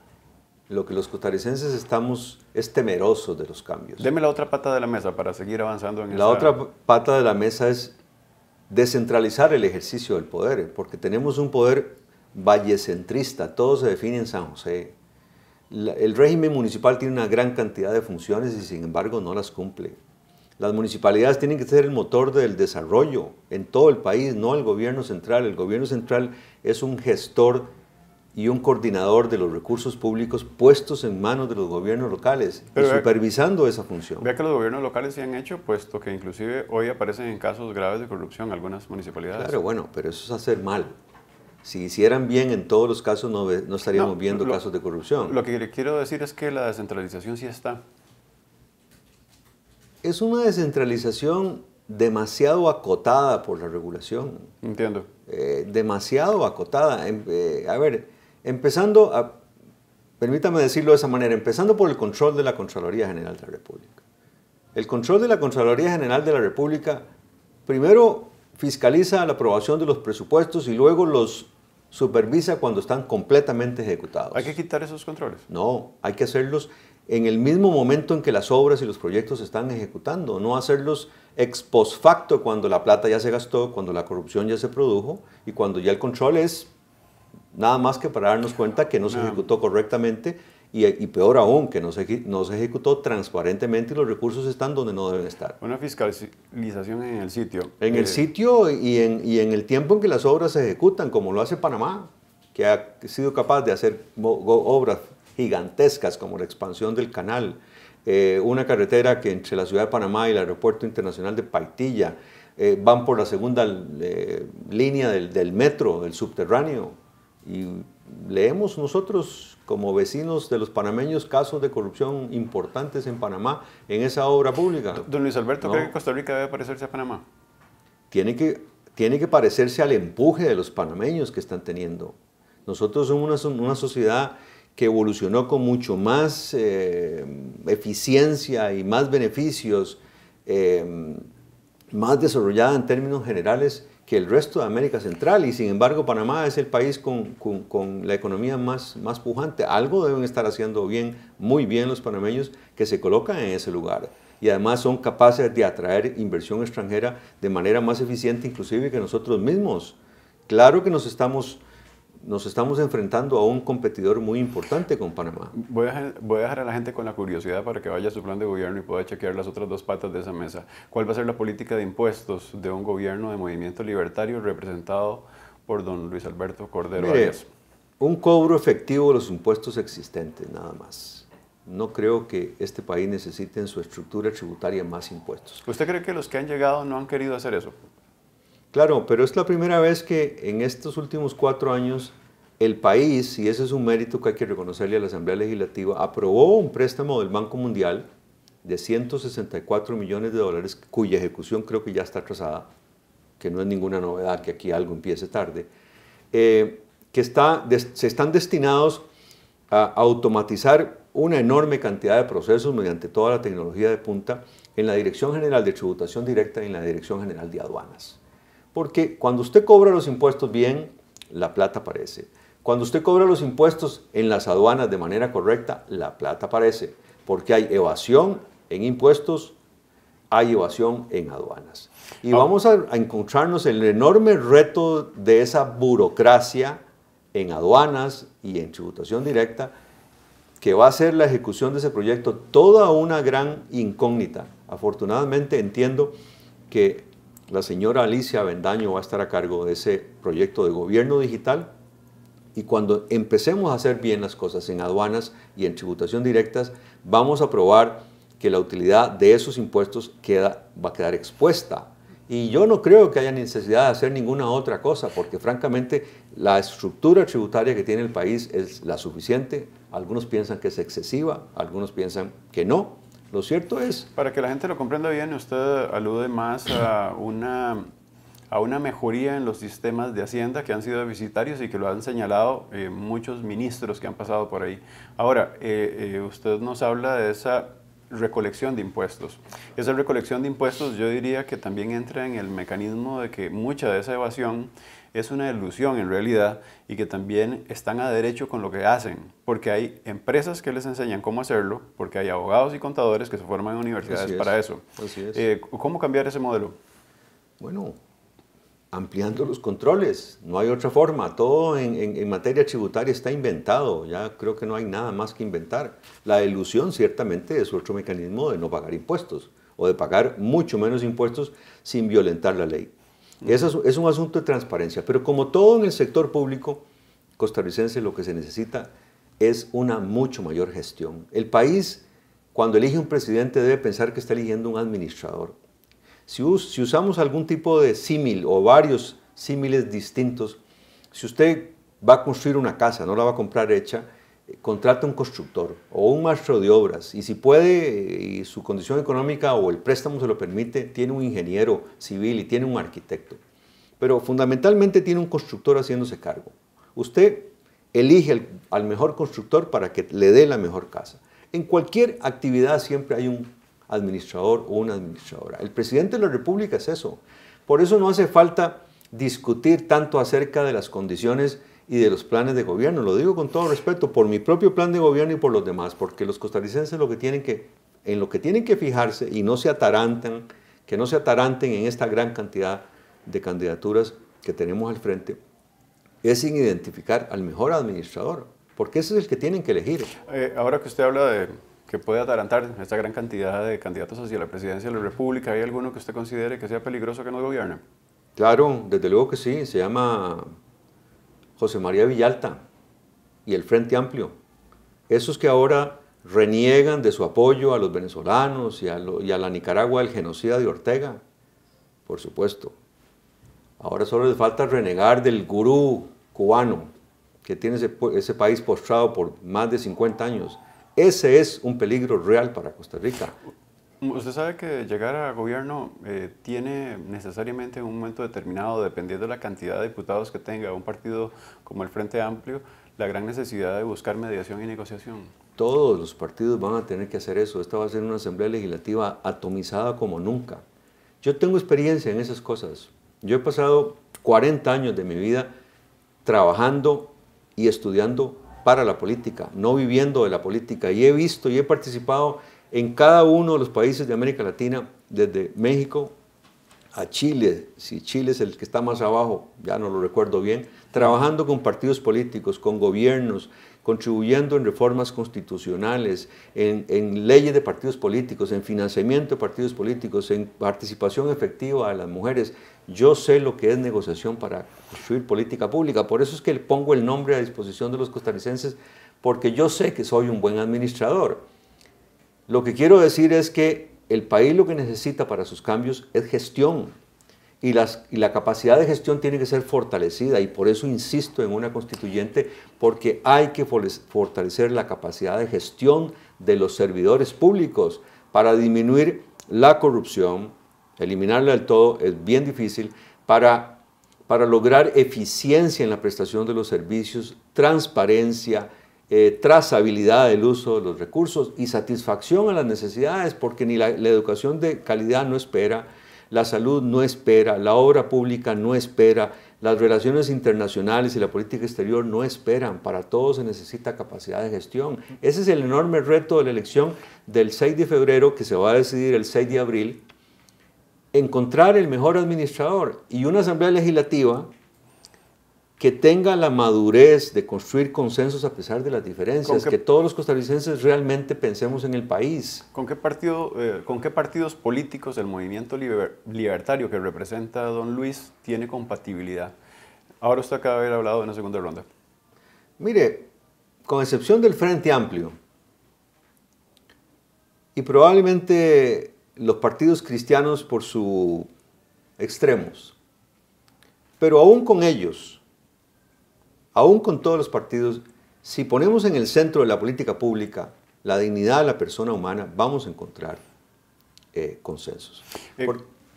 Lo que los costarricenses estamos es temerosos de los cambios. Deme la otra pata de la mesa para seguir avanzando en esa... La otra pata de la mesa es descentralizar el ejercicio del poder, porque tenemos un poder vallecentrista, todo se define en San José. El régimen municipal tiene una gran cantidad de funciones y sin embargo no las cumple. Las municipalidades tienen que ser el motor del desarrollo en todo el país, no el gobierno central. El gobierno central es un gestor y un coordinador de los recursos públicos puestos en manos de los gobiernos locales, y supervisando esa función. Vea que los gobiernos locales se han hecho, puesto que inclusive hoy aparecen en casos graves de corrupción algunas municipalidades. Claro, bueno, pero eso es hacer mal. Si hicieran bien en todos los casos, no estaríamos viendo casos de corrupción. Lo que le quiero decir es que la descentralización sí está. Es una descentralización demasiado acotada por la regulación. Entiendo. Demasiado acotada. Permítame decirlo de esa manera, empezando por el control de la Contraloría General de la República. El control de la Contraloría General de la República primero fiscaliza la aprobación de los presupuestos y luego los supervisa cuando están completamente ejecutados. ¿Hay que quitar esos controles? No, hay que hacerlos en el mismo momento en que las obras y los proyectos se están ejecutando, no hacerlos ex post facto cuando la plata ya se gastó, cuando la corrupción ya se produjo y cuando ya el control es nada más que para darnos cuenta que no se ejecutó correctamente y peor aún, que no se ejecutó transparentemente y los recursos están donde no deben estar. Una fiscalización en el sitio. En el sitio y en el tiempo en que las obras se ejecutan, como lo hace Panamá, que ha sido capaz de hacer obras gigantescas como la expansión del canal, una carretera que entre la ciudad de Panamá y el aeropuerto internacional de Paitilla van por la segunda línea del metro, del subterráneo, y leemos nosotros como vecinos de los panameños casos de corrupción importantes en Panamá en esa obra pública. Don Luis Alberto, ¿cree que Costa Rica debe parecerse a Panamá? Tiene que parecerse al empuje de los panameños que están teniendo. Nosotros somos una sociedad que evolucionó con mucho más eficiencia y más beneficios, más desarrollada en términos generales que el resto de América Central, y sin embargo Panamá es el país con la economía más pujante. Algo deben estar haciendo bien, muy bien los panameños que se colocan en ese lugar, y además son capaces de atraer inversión extranjera de manera más eficiente inclusive que nosotros mismos. Claro que nos estamos enfrentando a un competidor muy importante con Panamá. Voy a dejar a la gente con la curiosidad para que vaya a su plan de gobierno y pueda chequear las otras dos patas de esa mesa. ¿Cuál va a ser la política de impuestos de un gobierno de movimiento libertario representado por don Luis Alberto Cordero Arias? Un cobro efectivo de los impuestos existentes, nada más. No creo que este país necesite en su estructura tributaria más impuestos. ¿Usted cree que los que han llegado no han querido hacer eso? Claro, pero es la primera vez que en estos últimos 4 años el país, y ese es un mérito que hay que reconocerle a la Asamblea Legislativa, aprobó un préstamo del Banco Mundial de 164 millones de dólares, cuya ejecución creo que ya está atrasada, que no es ninguna novedad que aquí algo empiece tarde, que se están destinados a automatizar una enorme cantidad de procesos mediante toda la tecnología de punta en la Dirección General de Tributación Directa y en la Dirección General de Aduanas. Porque cuando usted cobra los impuestos bien, la plata aparece. Cuando usted cobra los impuestos en las aduanas de manera correcta, la plata aparece. Porque hay evasión en impuestos, hay evasión en aduanas. Y vamos a encontrarnos el enorme reto de esa burocracia en aduanas y en tributación directa, que va a ser la ejecución de ese proyecto toda una gran incógnita. Afortunadamente entiendo que la señora Alicia Avendaño va a estar a cargo de ese proyecto de gobierno digital, y cuando empecemos a hacer bien las cosas en aduanas y en tributación directas, vamos a probar que la utilidad de esos impuestos va a quedar expuesta. Y yo no creo que haya necesidad de hacer ninguna otra cosa, porque francamente la estructura tributaria que tiene el país es la suficiente. Algunos piensan que es excesiva, algunos piensan que no. Lo cierto es... Para que la gente lo comprenda bien, usted alude más a una mejoría en los sistemas de Hacienda que han sido deficitarios y que lo han señalado muchos ministros que han pasado por ahí. Ahora, usted nos habla de esa recolección de impuestos. Esa recolección de impuestos yo diría que también entra en el mecanismo de que mucha de esa evasión es una ilusión en realidad y que también están a derecho con lo que hacen, porque hay empresas que les enseñan cómo hacerlo, porque hay abogados y contadores que se forman en universidades para eso. Así es. ¿Cómo cambiar ese modelo? Bueno, ampliando los controles, no hay otra forma. Todo en materia tributaria está inventado, ya creo que no hay nada más que inventar. La elusión ciertamente es otro mecanismo de no pagar impuestos, o de pagar mucho menos impuestos sin violentar la ley. Eso es un asunto de transparencia, pero como todo en el sector público costarricense, lo que se necesita es una mucho mayor gestión. El país, cuando elige un presidente, debe pensar que está eligiendo un administrador. Si usamos algún tipo de símil o varios símiles distintos, Si usted va a construir una casa, no la va a comprar hecha, contrata un constructor o un maestro de obras, y si puede y su condición económica o el préstamo se lo permite, tiene un ingeniero civil y tiene un arquitecto. Pero fundamentalmente tiene un constructor haciéndose cargo. Usted elige al mejor constructor para que le dé la mejor casa. En cualquier actividad siempre hay un administrador o una administradora. El presidente de la República es eso. Por eso no hace falta discutir tanto acerca de las condiciones y de los planes de gobierno. Lo digo con todo respeto, por mi propio plan de gobierno y por los demás, porque los costarricenses en lo que tienen que fijarse y no se ataranten, que no se ataranten en esta gran cantidad de candidaturas que tenemos al frente, es en identificar al mejor administrador, porque ese es el que tienen que elegir. Ahora que usted habla de que puede atarantar esta gran cantidad de candidatos hacia la presidencia de la República, ¿hay alguno que usted considere que sea peligroso que nos gobierne? Claro, desde luego que sí, se llama José María Villalta y el Frente Amplio. Esos que ahora reniegan de su apoyo a los venezolanos y a la Nicaragua del genocida de Ortega, por supuesto. Ahora solo les falta renegar del gurú cubano que tiene ese país postrado por más de 50 años. Ese es un peligro real para Costa Rica. Usted sabe que llegar a gobierno tiene necesariamente en un momento determinado, dependiendo de la cantidad de diputados que tenga un partido como el Frente Amplio, la gran necesidad de buscar mediación y negociación. Todos los partidos van a tener que hacer eso. Esta va a ser una asamblea legislativa atomizada como nunca. Yo tengo experiencia en esas cosas. Yo he pasado 40 años de mi vida trabajando y estudiando para la política, no viviendo de la política, y he visto y he participado en cada uno de los países de América Latina, desde México a Chile, si Chile es el que está más abajo, ya no lo recuerdo bien, trabajando con partidos políticos, con gobiernos, contribuyendo en reformas constitucionales, en leyes de partidos políticos, en financiamiento de partidos políticos, en participación efectiva de las mujeres. Yo sé lo que es negociación para construir política pública, por eso es que le pongo el nombre a disposición de los costarricenses, porque yo sé que soy un buen administrador. Lo que quiero decir es que el país lo que necesita para sus cambios es gestión, y la capacidad de gestión tiene que ser fortalecida, y por eso insisto en una constituyente, porque hay que fortalecer la capacidad de gestión de los servidores públicos para disminuir la corrupción. Eliminarla del todo es bien difícil, para lograr eficiencia en la prestación de los servicios, transparencia, trazabilidad del uso de los recursos y satisfacción a las necesidades, porque ni la educación de calidad no espera, la salud no espera, la obra pública no espera, las relaciones internacionales y la política exterior no esperan. Para todo se necesita capacidad de gestión. Ese es el enorme reto de la elección del 6 de febrero, que se va a decidir el 6 de abril, encontrar el mejor administrador y una asamblea legislativa que tenga la madurez de construir consensos a pesar de las diferencias, que todos los costarricenses realmente pensemos en el país. ¿Con qué partidos políticos el movimiento libertario que representa a don Luis tiene compatibilidad? Ahora usted acaba de haber hablado de una segunda ronda. Mire, con excepción del Frente Amplio y probablemente los partidos cristianos por sus extremos, pero aún con ellos, aún con todos los partidos, si ponemos en el centro de la política pública la dignidad de la persona humana, vamos a encontrar consensos.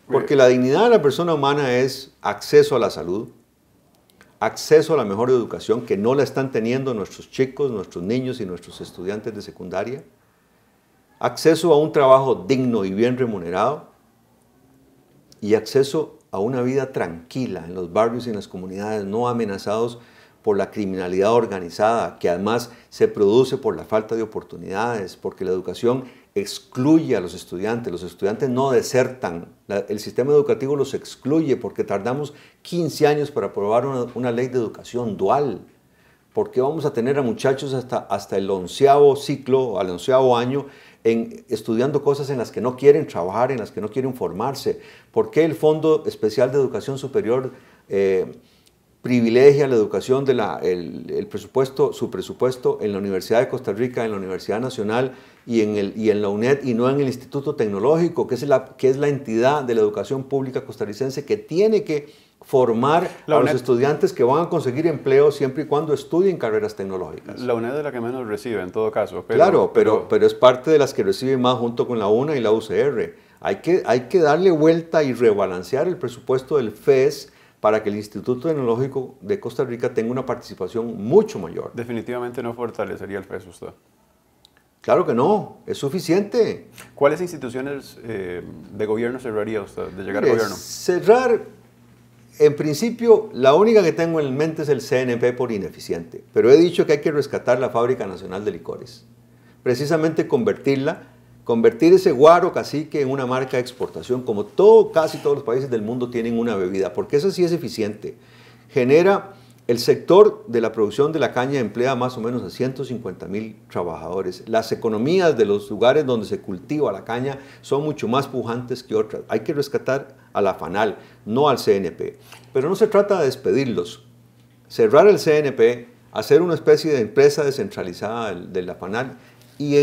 Porque la dignidad de la persona humana es acceso a la salud, acceso a la mejor educación, que no la están teniendo nuestros chicos, nuestros niños y nuestros estudiantes de secundaria, acceso a un trabajo digno y bien remunerado, y acceso a una vida tranquila en los barrios y en las comunidades, no amenazados por la criminalidad organizada, que además se produce por la falta de oportunidades, porque la educación excluye a los estudiantes no desertan, el sistema educativo los excluye porque tardamos 15 años para aprobar una ley de educación dual, porque vamos a tener a muchachos hasta el 11º ciclo, al 11º año, estudiando cosas en las que no quieren trabajar, en las que no quieren formarse. ¿Por qué el Fondo Especial de Educación Superior privilegia la educación su presupuesto en la Universidad de Costa Rica, en la Universidad Nacional y en la UNED, y no en el Instituto Tecnológico, que es la entidad de la educación pública costarricense que tiene que formar a los estudiantes que van a conseguir empleo siempre y cuando estudien carreras tecnológicas. La UNED es la que menos recibe en todo caso. Claro, pero es parte de las que recibe más junto con la UNA y la UCR. Hay que darle vuelta y rebalancear el presupuesto del FES para que el Instituto Tecnológico de Costa Rica tenga una participación mucho mayor. Definitivamente no fortalecería el FES usted. Claro que no, es suficiente. ¿Cuáles instituciones de gobierno cerraría usted de llegar al gobierno? Cerrar, en principio, la única que tengo en mente es el CNP por ineficiente, pero he dicho que hay que rescatar la Fábrica Nacional de Licores. Precisamente convertir ese guaro cacique en una marca de exportación, como casi todos los países del mundo tienen una bebida, porque eso sí es eficiente. Genera, el sector de la producción de la caña emplea más o menos a 150,000 trabajadores. Las economías de los lugares donde se cultiva la caña son mucho más pujantes que otras. Hay que rescatar a la FANAL, no al CNP. Pero no se trata de despedirlos. Cerrar el CNP, hacer una especie de empresa descentralizada de la FANAL y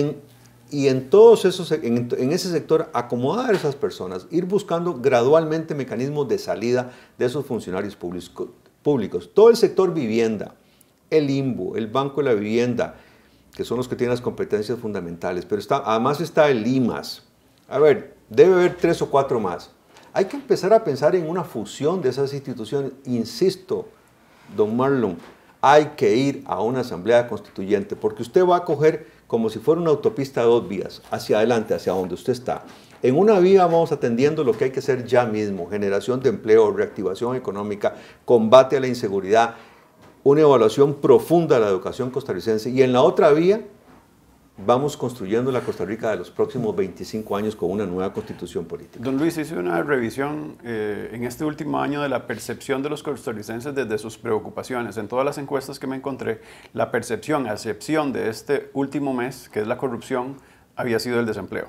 en todos esos, en ese sector acomodar a esas personas, ir buscando gradualmente mecanismos de salida de esos funcionarios públicos. Todo el sector vivienda, el INBU, el Banco de la Vivienda, que son los que tienen las competencias fundamentales, pero además está el IMAS. A ver, debe haber 3 o 4 más. Hay que empezar a pensar en una fusión de esas instituciones. Insisto, don Marlon, hay que ir a una asamblea constituyente, porque usted va a coger como si fuera una autopista de 2 vías, hacia adelante, hacia donde usted está. En una vía vamos atendiendo lo que hay que hacer ya mismo: generación de empleo, reactivación económica, combate a la inseguridad, una evaluación profunda de la educación costarricense. Y en la otra vía vamos construyendo la Costa Rica de los próximos 25 años con una nueva constitución política. Don Luis, hice una revisión en este último año de la percepción de los costarricenses desde sus preocupaciones. En todas las encuestas que me encontré, la percepción, a excepción de este último mes, que es la corrupción, había sido el desempleo.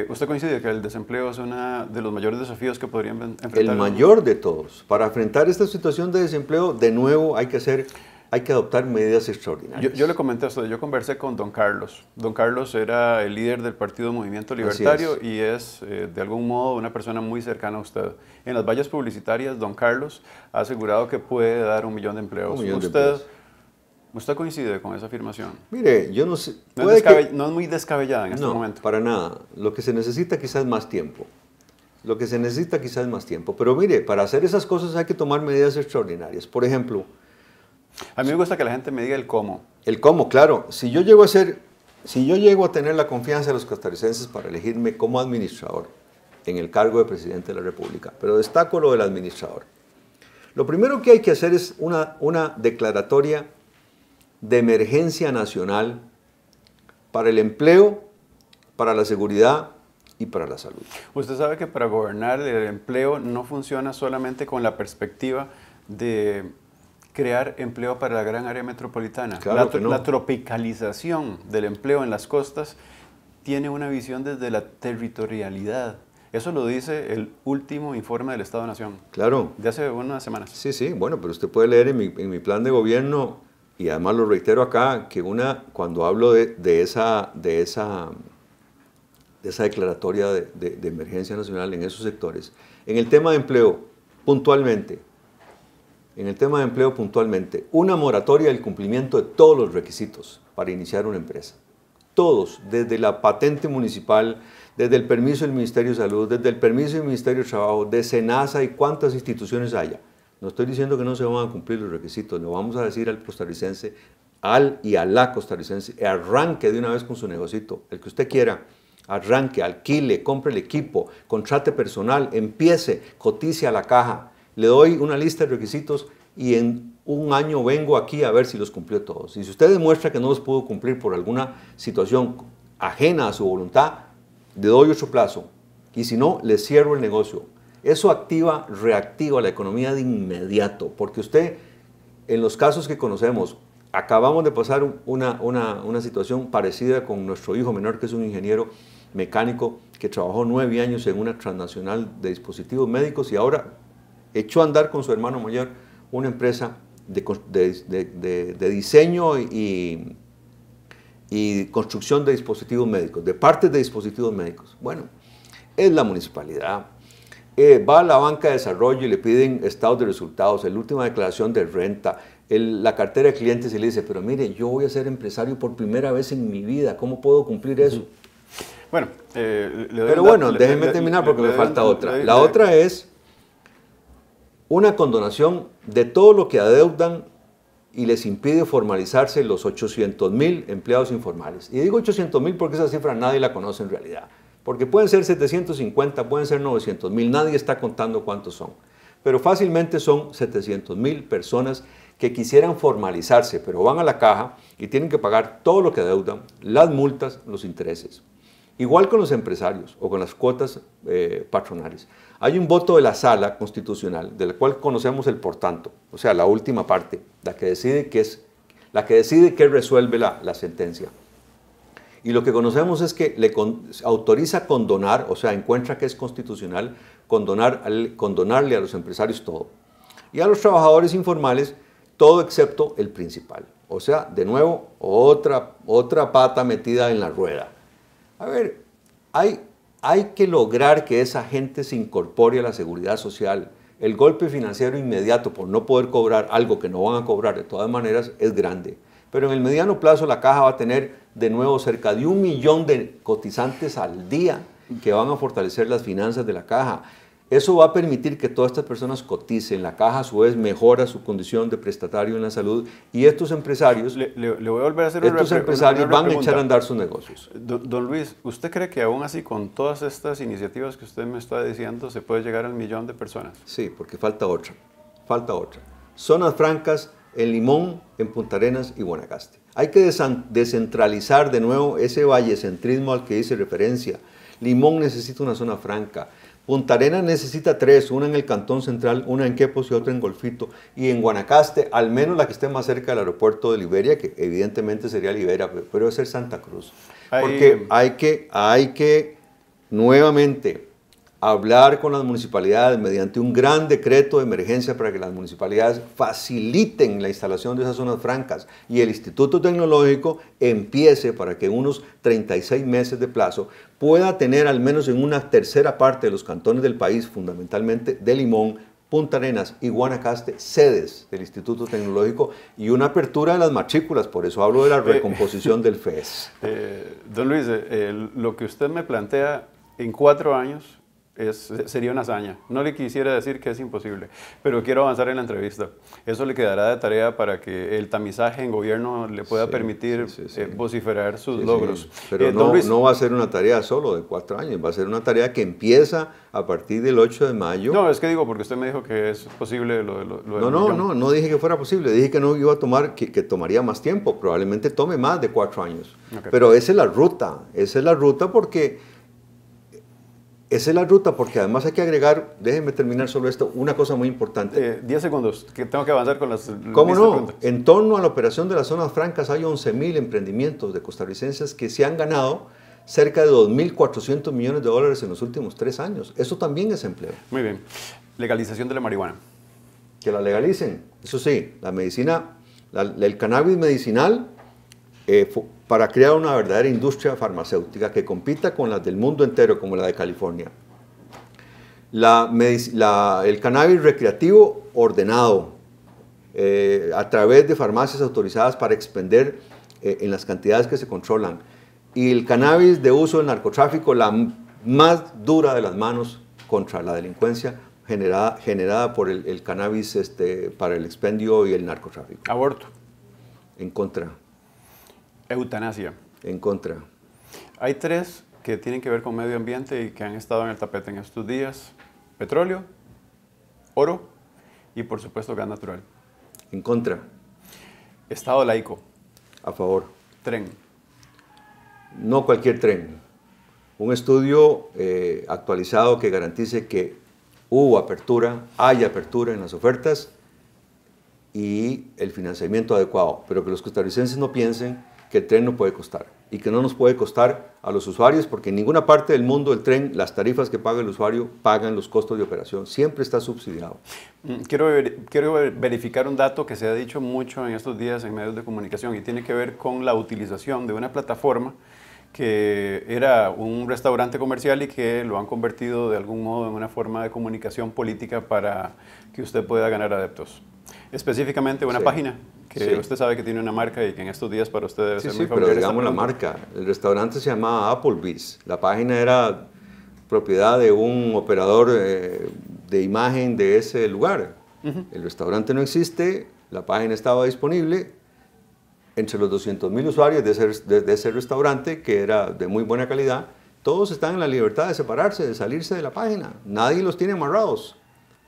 ¿Usted coincide que el desempleo es uno de los mayores desafíos que podrían enfrentar? El mayor de todos. Para enfrentar esta situación de desempleo, de nuevo hay que adoptar medidas extraordinarias. Yo le comenté esto, yo conversé con don Carlos. Don Carlos era el líder del Partido Movimiento Libertario y es de algún modo una persona muy cercana a usted. En las vallas publicitarias, don Carlos ha asegurado que puede dar 1 millón de empleos. ¿Usted coincide con esa afirmación? Mire, yo no sé. No es muy descabellada en este momento. No, para nada. Lo que se necesita quizás es más tiempo. Pero mire, para hacer esas cosas hay que tomar medidas extraordinarias. Por ejemplo, a mí me gusta que la gente me diga el cómo. El cómo, claro. Si yo llego a tener la confianza de los costarricenses para elegirme como administrador en el cargo de presidente de la República, pero destaco lo del administrador. Lo primero que hay que hacer es una declaratoria de emergencia nacional para el empleo, para la seguridad y para la salud. Usted sabe que para gobernar el empleo no funciona solamente con la perspectiva de crear empleo para la gran área metropolitana. Claro que no. La tropicalización del empleo en las costas tiene una visión desde la territorialidad. Eso lo dice el último informe del Estado-Nación. Claro. De hace unas semanas. Sí, bueno, pero usted puede leer en mi plan de gobierno, y además lo reitero acá, que cuando hablo de esa declaratoria de emergencia nacional en esos sectores, en el tema de empleo, puntualmente, una moratoria del cumplimiento de todos los requisitos para iniciar una empresa. Todos, desde la patente municipal, desde el permiso del Ministerio de Salud, desde el permiso del Ministerio de Trabajo, de SENASA y cuántas instituciones haya. No estoy diciendo que no se van a cumplir los requisitos, le vamos a decir al costarricense, a la costarricense, arranque de una vez con su negocito, el que usted quiera, arranque, alquile, compre el equipo, contrate personal, empiece, cotice a la caja, le doy una lista de requisitos y en un año vengo aquí a ver si los cumplió todos. Y si usted demuestra que no los pudo cumplir por alguna situación ajena a su voluntad, le doy otro plazo y si no, le cierro el negocio. Eso reactiva la economía de inmediato, porque usted, en los casos que conocemos, acabamos de pasar una situación parecida con nuestro hijo menor, que es un ingeniero mecánico que trabajó 9 años en una transnacional de dispositivos médicos y ahora echó a andar con su hermano mayor una empresa de diseño y construcción de dispositivos médicos, de partes de dispositivos médicos. Bueno, es la municipalidad. va a la banca de desarrollo y le piden estados de resultados, la última declaración de renta, la cartera de clientes y le dice, pero mire, yo voy a ser empresario por primera vez en mi vida, ¿cómo puedo cumplir eso? Bueno, pero bueno, déjenme terminar porque me falta otra. La otra es una condonación de todo lo que adeudan y les impide formalizarse los 800,000 empleados informales. Y digo 800,000 porque esa cifra nadie la conoce en realidad. Porque pueden ser 750, pueden ser 900,000, nadie está contando cuántos son. Pero fácilmente son 700,000 personas que quisieran formalizarse, pero van a la caja y tienen que pagar todo lo que adeudan, las multas, los intereses. Igual con los empresarios o con las cuotas patronales. Hay un voto de la Sala Constitucional, de la cual conocemos el por tanto, o sea, la última parte, la que decide qué resuelve la sentencia. Y lo que conocemos es que autoriza condonar, o sea, encuentra que es constitucional, condonarle a los empresarios todo. Y a los trabajadores informales, todo excepto el principal. O sea, de nuevo, otra pata metida en la rueda. A ver, hay que lograr que esa gente se incorpore a la seguridad social. El golpe financiero inmediato por no poder cobrar algo que no van a cobrar de todas maneras es grande. Pero en el mediano plazo la caja va a tener de nuevo cerca de 1 millón de cotizantes al día que van a fortalecer las finanzas de la caja. Eso va a permitir que todas estas personas coticen. La caja a su vez mejora su condición de prestatario en la salud y estos empresarios, le voy a volver a hacer estos empresarios van a echar a andar sus negocios. Don Luis, ¿usted cree que aún así con todas estas iniciativas que usted me está diciendo se puede llegar al 1 millón de personas? Sí, porque falta otra. Zonas francas en Limón, en Punta Arenas y Guanacaste. Hay que descentralizar de nuevo ese vallecentrismo al que hice referencia. Limón necesita una zona franca. Punta Arenas necesita 3, una en el Cantón Central, una en Quepos y otra en Golfito. Y en Guanacaste, al menos la que esté más cerca del aeropuerto de Liberia, que evidentemente sería Liberia, pero debe ser Santa Cruz. Porque hay que nuevamente hablar con las municipalidades mediante un gran decreto de emergencia para que las municipalidades faciliten la instalación de esas zonas francas y el Instituto Tecnológico empiece para que en unos 36 meses de plazo pueda tener al menos en una tercera parte de los cantones del país, fundamentalmente de Limón, Punta Arenas y Guanacaste, sedes del Instituto Tecnológico y una apertura de las matrículas, por eso hablo de la recomposición del FES. Don Luis, lo que usted me plantea en 4 años sería una hazaña. No le quisiera decir que es imposible, pero quiero avanzar en la entrevista. Eso le quedará de tarea para que el tamizaje en gobierno le pueda permitir vociferar sus logros. Pero no va a ser una tarea solo de 4 años, va a ser una tarea que empieza a partir del 8 de mayo. No, es que digo, porque usted me dijo que es posible lo No dije que fuera posible, dije que no iba a tomar, que tomaría más tiempo, probablemente tome más de 4 años. Okay. Pero esa es la ruta porque además hay que agregar, déjenme terminar solo esto, una cosa muy importante. 10 segundos, que tengo que avanzar con las ¿Cómo no? Preguntas. En torno a la operación de las zonas francas hay 11,000 emprendimientos de costarricenses que se han ganado cerca de 2.400 millones de dólares en los últimos 3 años. Eso también es empleo. Muy bien. Legalización de la marihuana. Que la legalicen. Eso sí, la medicina, el cannabis medicinal, para crear una verdadera industria farmacéutica que compita con las del mundo entero, como la de California. El cannabis recreativo ordenado, a través de farmacias autorizadas para expender en las cantidades que se controlan. Y el cannabis de uso del narcotráfico, la más dura de las manos contra la delincuencia generada por el cannabis para el expendio y el narcotráfico. Aborto. En contra. Eutanasia. En contra. Hay 3 que tienen que ver con medio ambiente y que han estado en el tapete en estos días. Petróleo, oro y por supuesto gas natural. En contra. Estado laico. A favor. Tren. No cualquier tren. Un estudio actualizado que garantice que hay apertura en las ofertas y el financiamiento adecuado, pero que los costarricenses no piensen que el tren no puede costar y que no nos puede costar a los usuarios, porque en ninguna parte del mundo el tren, las tarifas que paga el usuario, pagan los costos de operación, siempre está subsidiado. Quiero verificar un dato que se ha dicho mucho en estos días en medios de comunicación y tiene que ver con la utilización de una plataforma que era un restaurante comercial y que lo han convertido de algún modo en una forma de comunicación política para que usted pueda ganar adeptos. Específicamente una página que usted sabe que tiene una marca y que en estos días para usted debe ser muy familiar. Pero digamos la marca. El restaurante se llamaba Applebee's. La página era propiedad de un operador de imagen de ese lugar. El restaurante no existe, la página estaba disponible. Entre los 200.000 usuarios de ese restaurante, que era de muy buena calidad, todos están en la libertad de separarse, de salirse de la página. Nadie los tiene amarrados.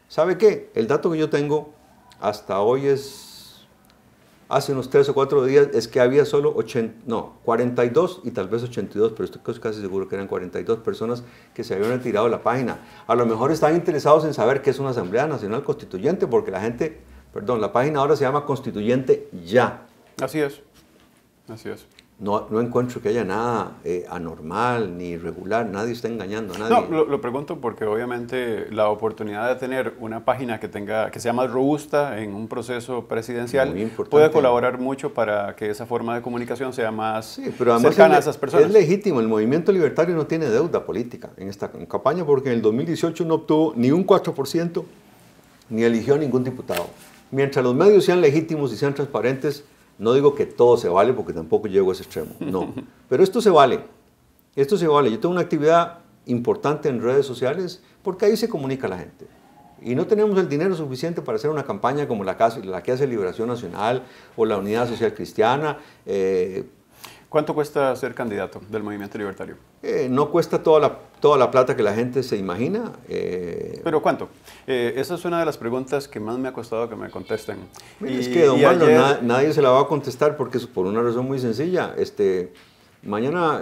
¿Sabe qué? El dato que yo tengo hasta hoy hace unos 3 o 4 días, es que había solo 42 y tal vez 82, pero estoy casi seguro que eran 42 personas que se habían retirado de la página. A lo mejor están interesados en saber qué es una Asamblea Nacional Constituyente, porque la página ahora se llama Constituyente Ya. Así es, así es. No encuentro que haya nada anormal ni irregular, nadie está engañando a nadie. No, lo pregunto porque obviamente la oportunidad de tener una página que sea más robusta en un proceso presidencial puede colaborar mucho para que esa forma de comunicación sea más cercana a esas personas. Es legítimo, el movimiento libertario no tiene deuda política en esta campaña porque en el 2018 no obtuvo ni un 4% ni eligió ningún diputado. Mientras los medios sean legítimos y sean transparentes, no digo que todo se vale porque tampoco llego a ese extremo, no. Pero esto se vale. Esto se vale. Yo tengo una actividad importante en redes sociales porque ahí se comunica la gente. Y no tenemos el dinero suficiente para hacer una campaña como la que hace Liberación Nacional o la Unidad Social Cristiana. ¿Cuánto cuesta ser candidato del movimiento libertario? No cuesta toda la plata que la gente se imagina. ¿Pero cuánto? Esa es una de las preguntas que más me ha costado que me contesten. Es que, don Marlon, nadie se la va a contestar porque es por una razón muy sencilla. Mañana,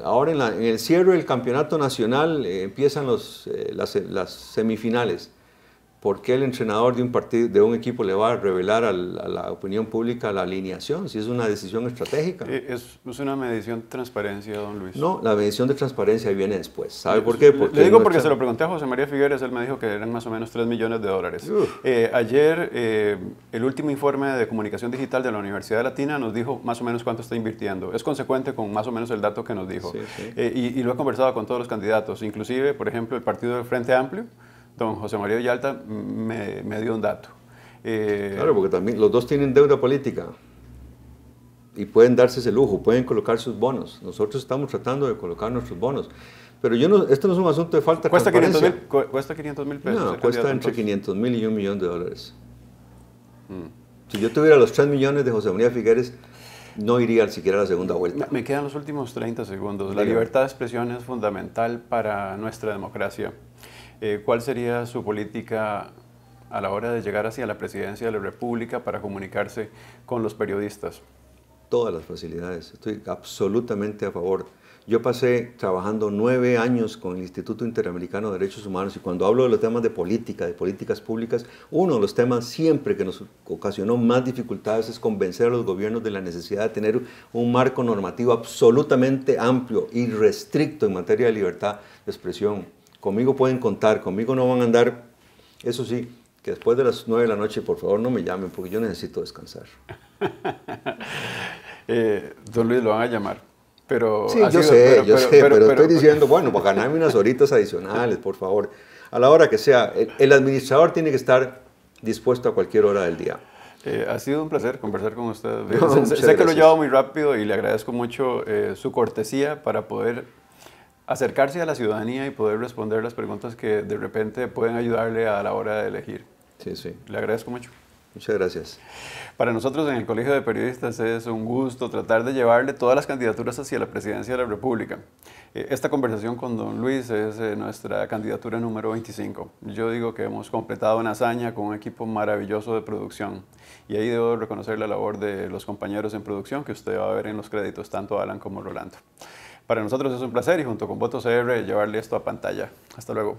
ahora en el cierre del campeonato nacional, empiezan las semifinales. ¿Por qué el entrenador de un equipo le va a revelar a la opinión pública la alineación si es una decisión estratégica? Es una medición de transparencia, don Luis. No, la medición de transparencia viene después. ¿Sabe por qué? Le digo porque se lo pregunté a José María Figueres, él me dijo que eran más o menos $3 millones. Ayer, el último informe de comunicación digital de la Universidad Latina nos dijo más o menos cuánto está invirtiendo. Es consecuente con más o menos el dato que nos dijo. Y lo he conversado con todos los candidatos, inclusive, por ejemplo, el partido del Frente Amplio. Don José María Villalta me dio un dato. Claro, porque también los dos tienen deuda política y pueden darse ese lujo, pueden colocar sus bonos. Nosotros estamos tratando de colocar nuestros bonos. Pero esto no es un asunto de falta de transparencia. ¿Cuesta 500.000 pesos? No, cuesta entre 500.000 y $1 millón. Si yo tuviera los 3 millones de José María Figueres, no iría siquiera a la segunda vuelta. Me quedan los últimos 30 segundos. La libertad de expresión es fundamental para nuestra democracia. ¿Cuál sería su política a la hora de llegar hacia la presidencia de la República para comunicarse con los periodistas? Todas las facilidades. Estoy absolutamente a favor. Yo pasé trabajando 9 años con el Instituto Interamericano de Derechos Humanos y cuando hablo de los temas de política, de políticas públicas, uno de los temas siempre que nos ocasionó más dificultades es convencer a los gobiernos de la necesidad de tener un marco normativo absolutamente amplio y restricto en materia de libertad de expresión. Conmigo pueden contar, conmigo no van a andar. Eso sí, que después de las 9 de la noche, por favor, no me llamen porque yo necesito descansar. Don Luis, lo van a llamar. Pero sí, yo sé, pero estoy diciendo, bueno, para ganarme unas horitas adicionales, por favor. A la hora que sea, el administrador tiene que estar dispuesto a cualquier hora del día. Ha sido un placer conversar con usted. No, sé que lo he llevado muy rápido y le agradezco mucho su cortesía para poder acercarse a la ciudadanía y poder responder las preguntas que de repente pueden ayudarle a la hora de elegir. Sí, sí. Le agradezco mucho. Muchas gracias. Para nosotros en el Colegio de Periodistas es un gusto tratar de llevarle todas las candidaturas hacia la presidencia de la República. Esta conversación con don Luis es nuestra candidatura número 25. Yo digo que hemos completado una hazaña con un equipo maravilloso de producción. Y ahí debo reconocer la labor de los compañeros en producción que usted va a ver en los créditos, tanto Alan como Rolando. Para nosotros es un placer y junto con Voto CR llevarle esto a pantalla. Hasta luego.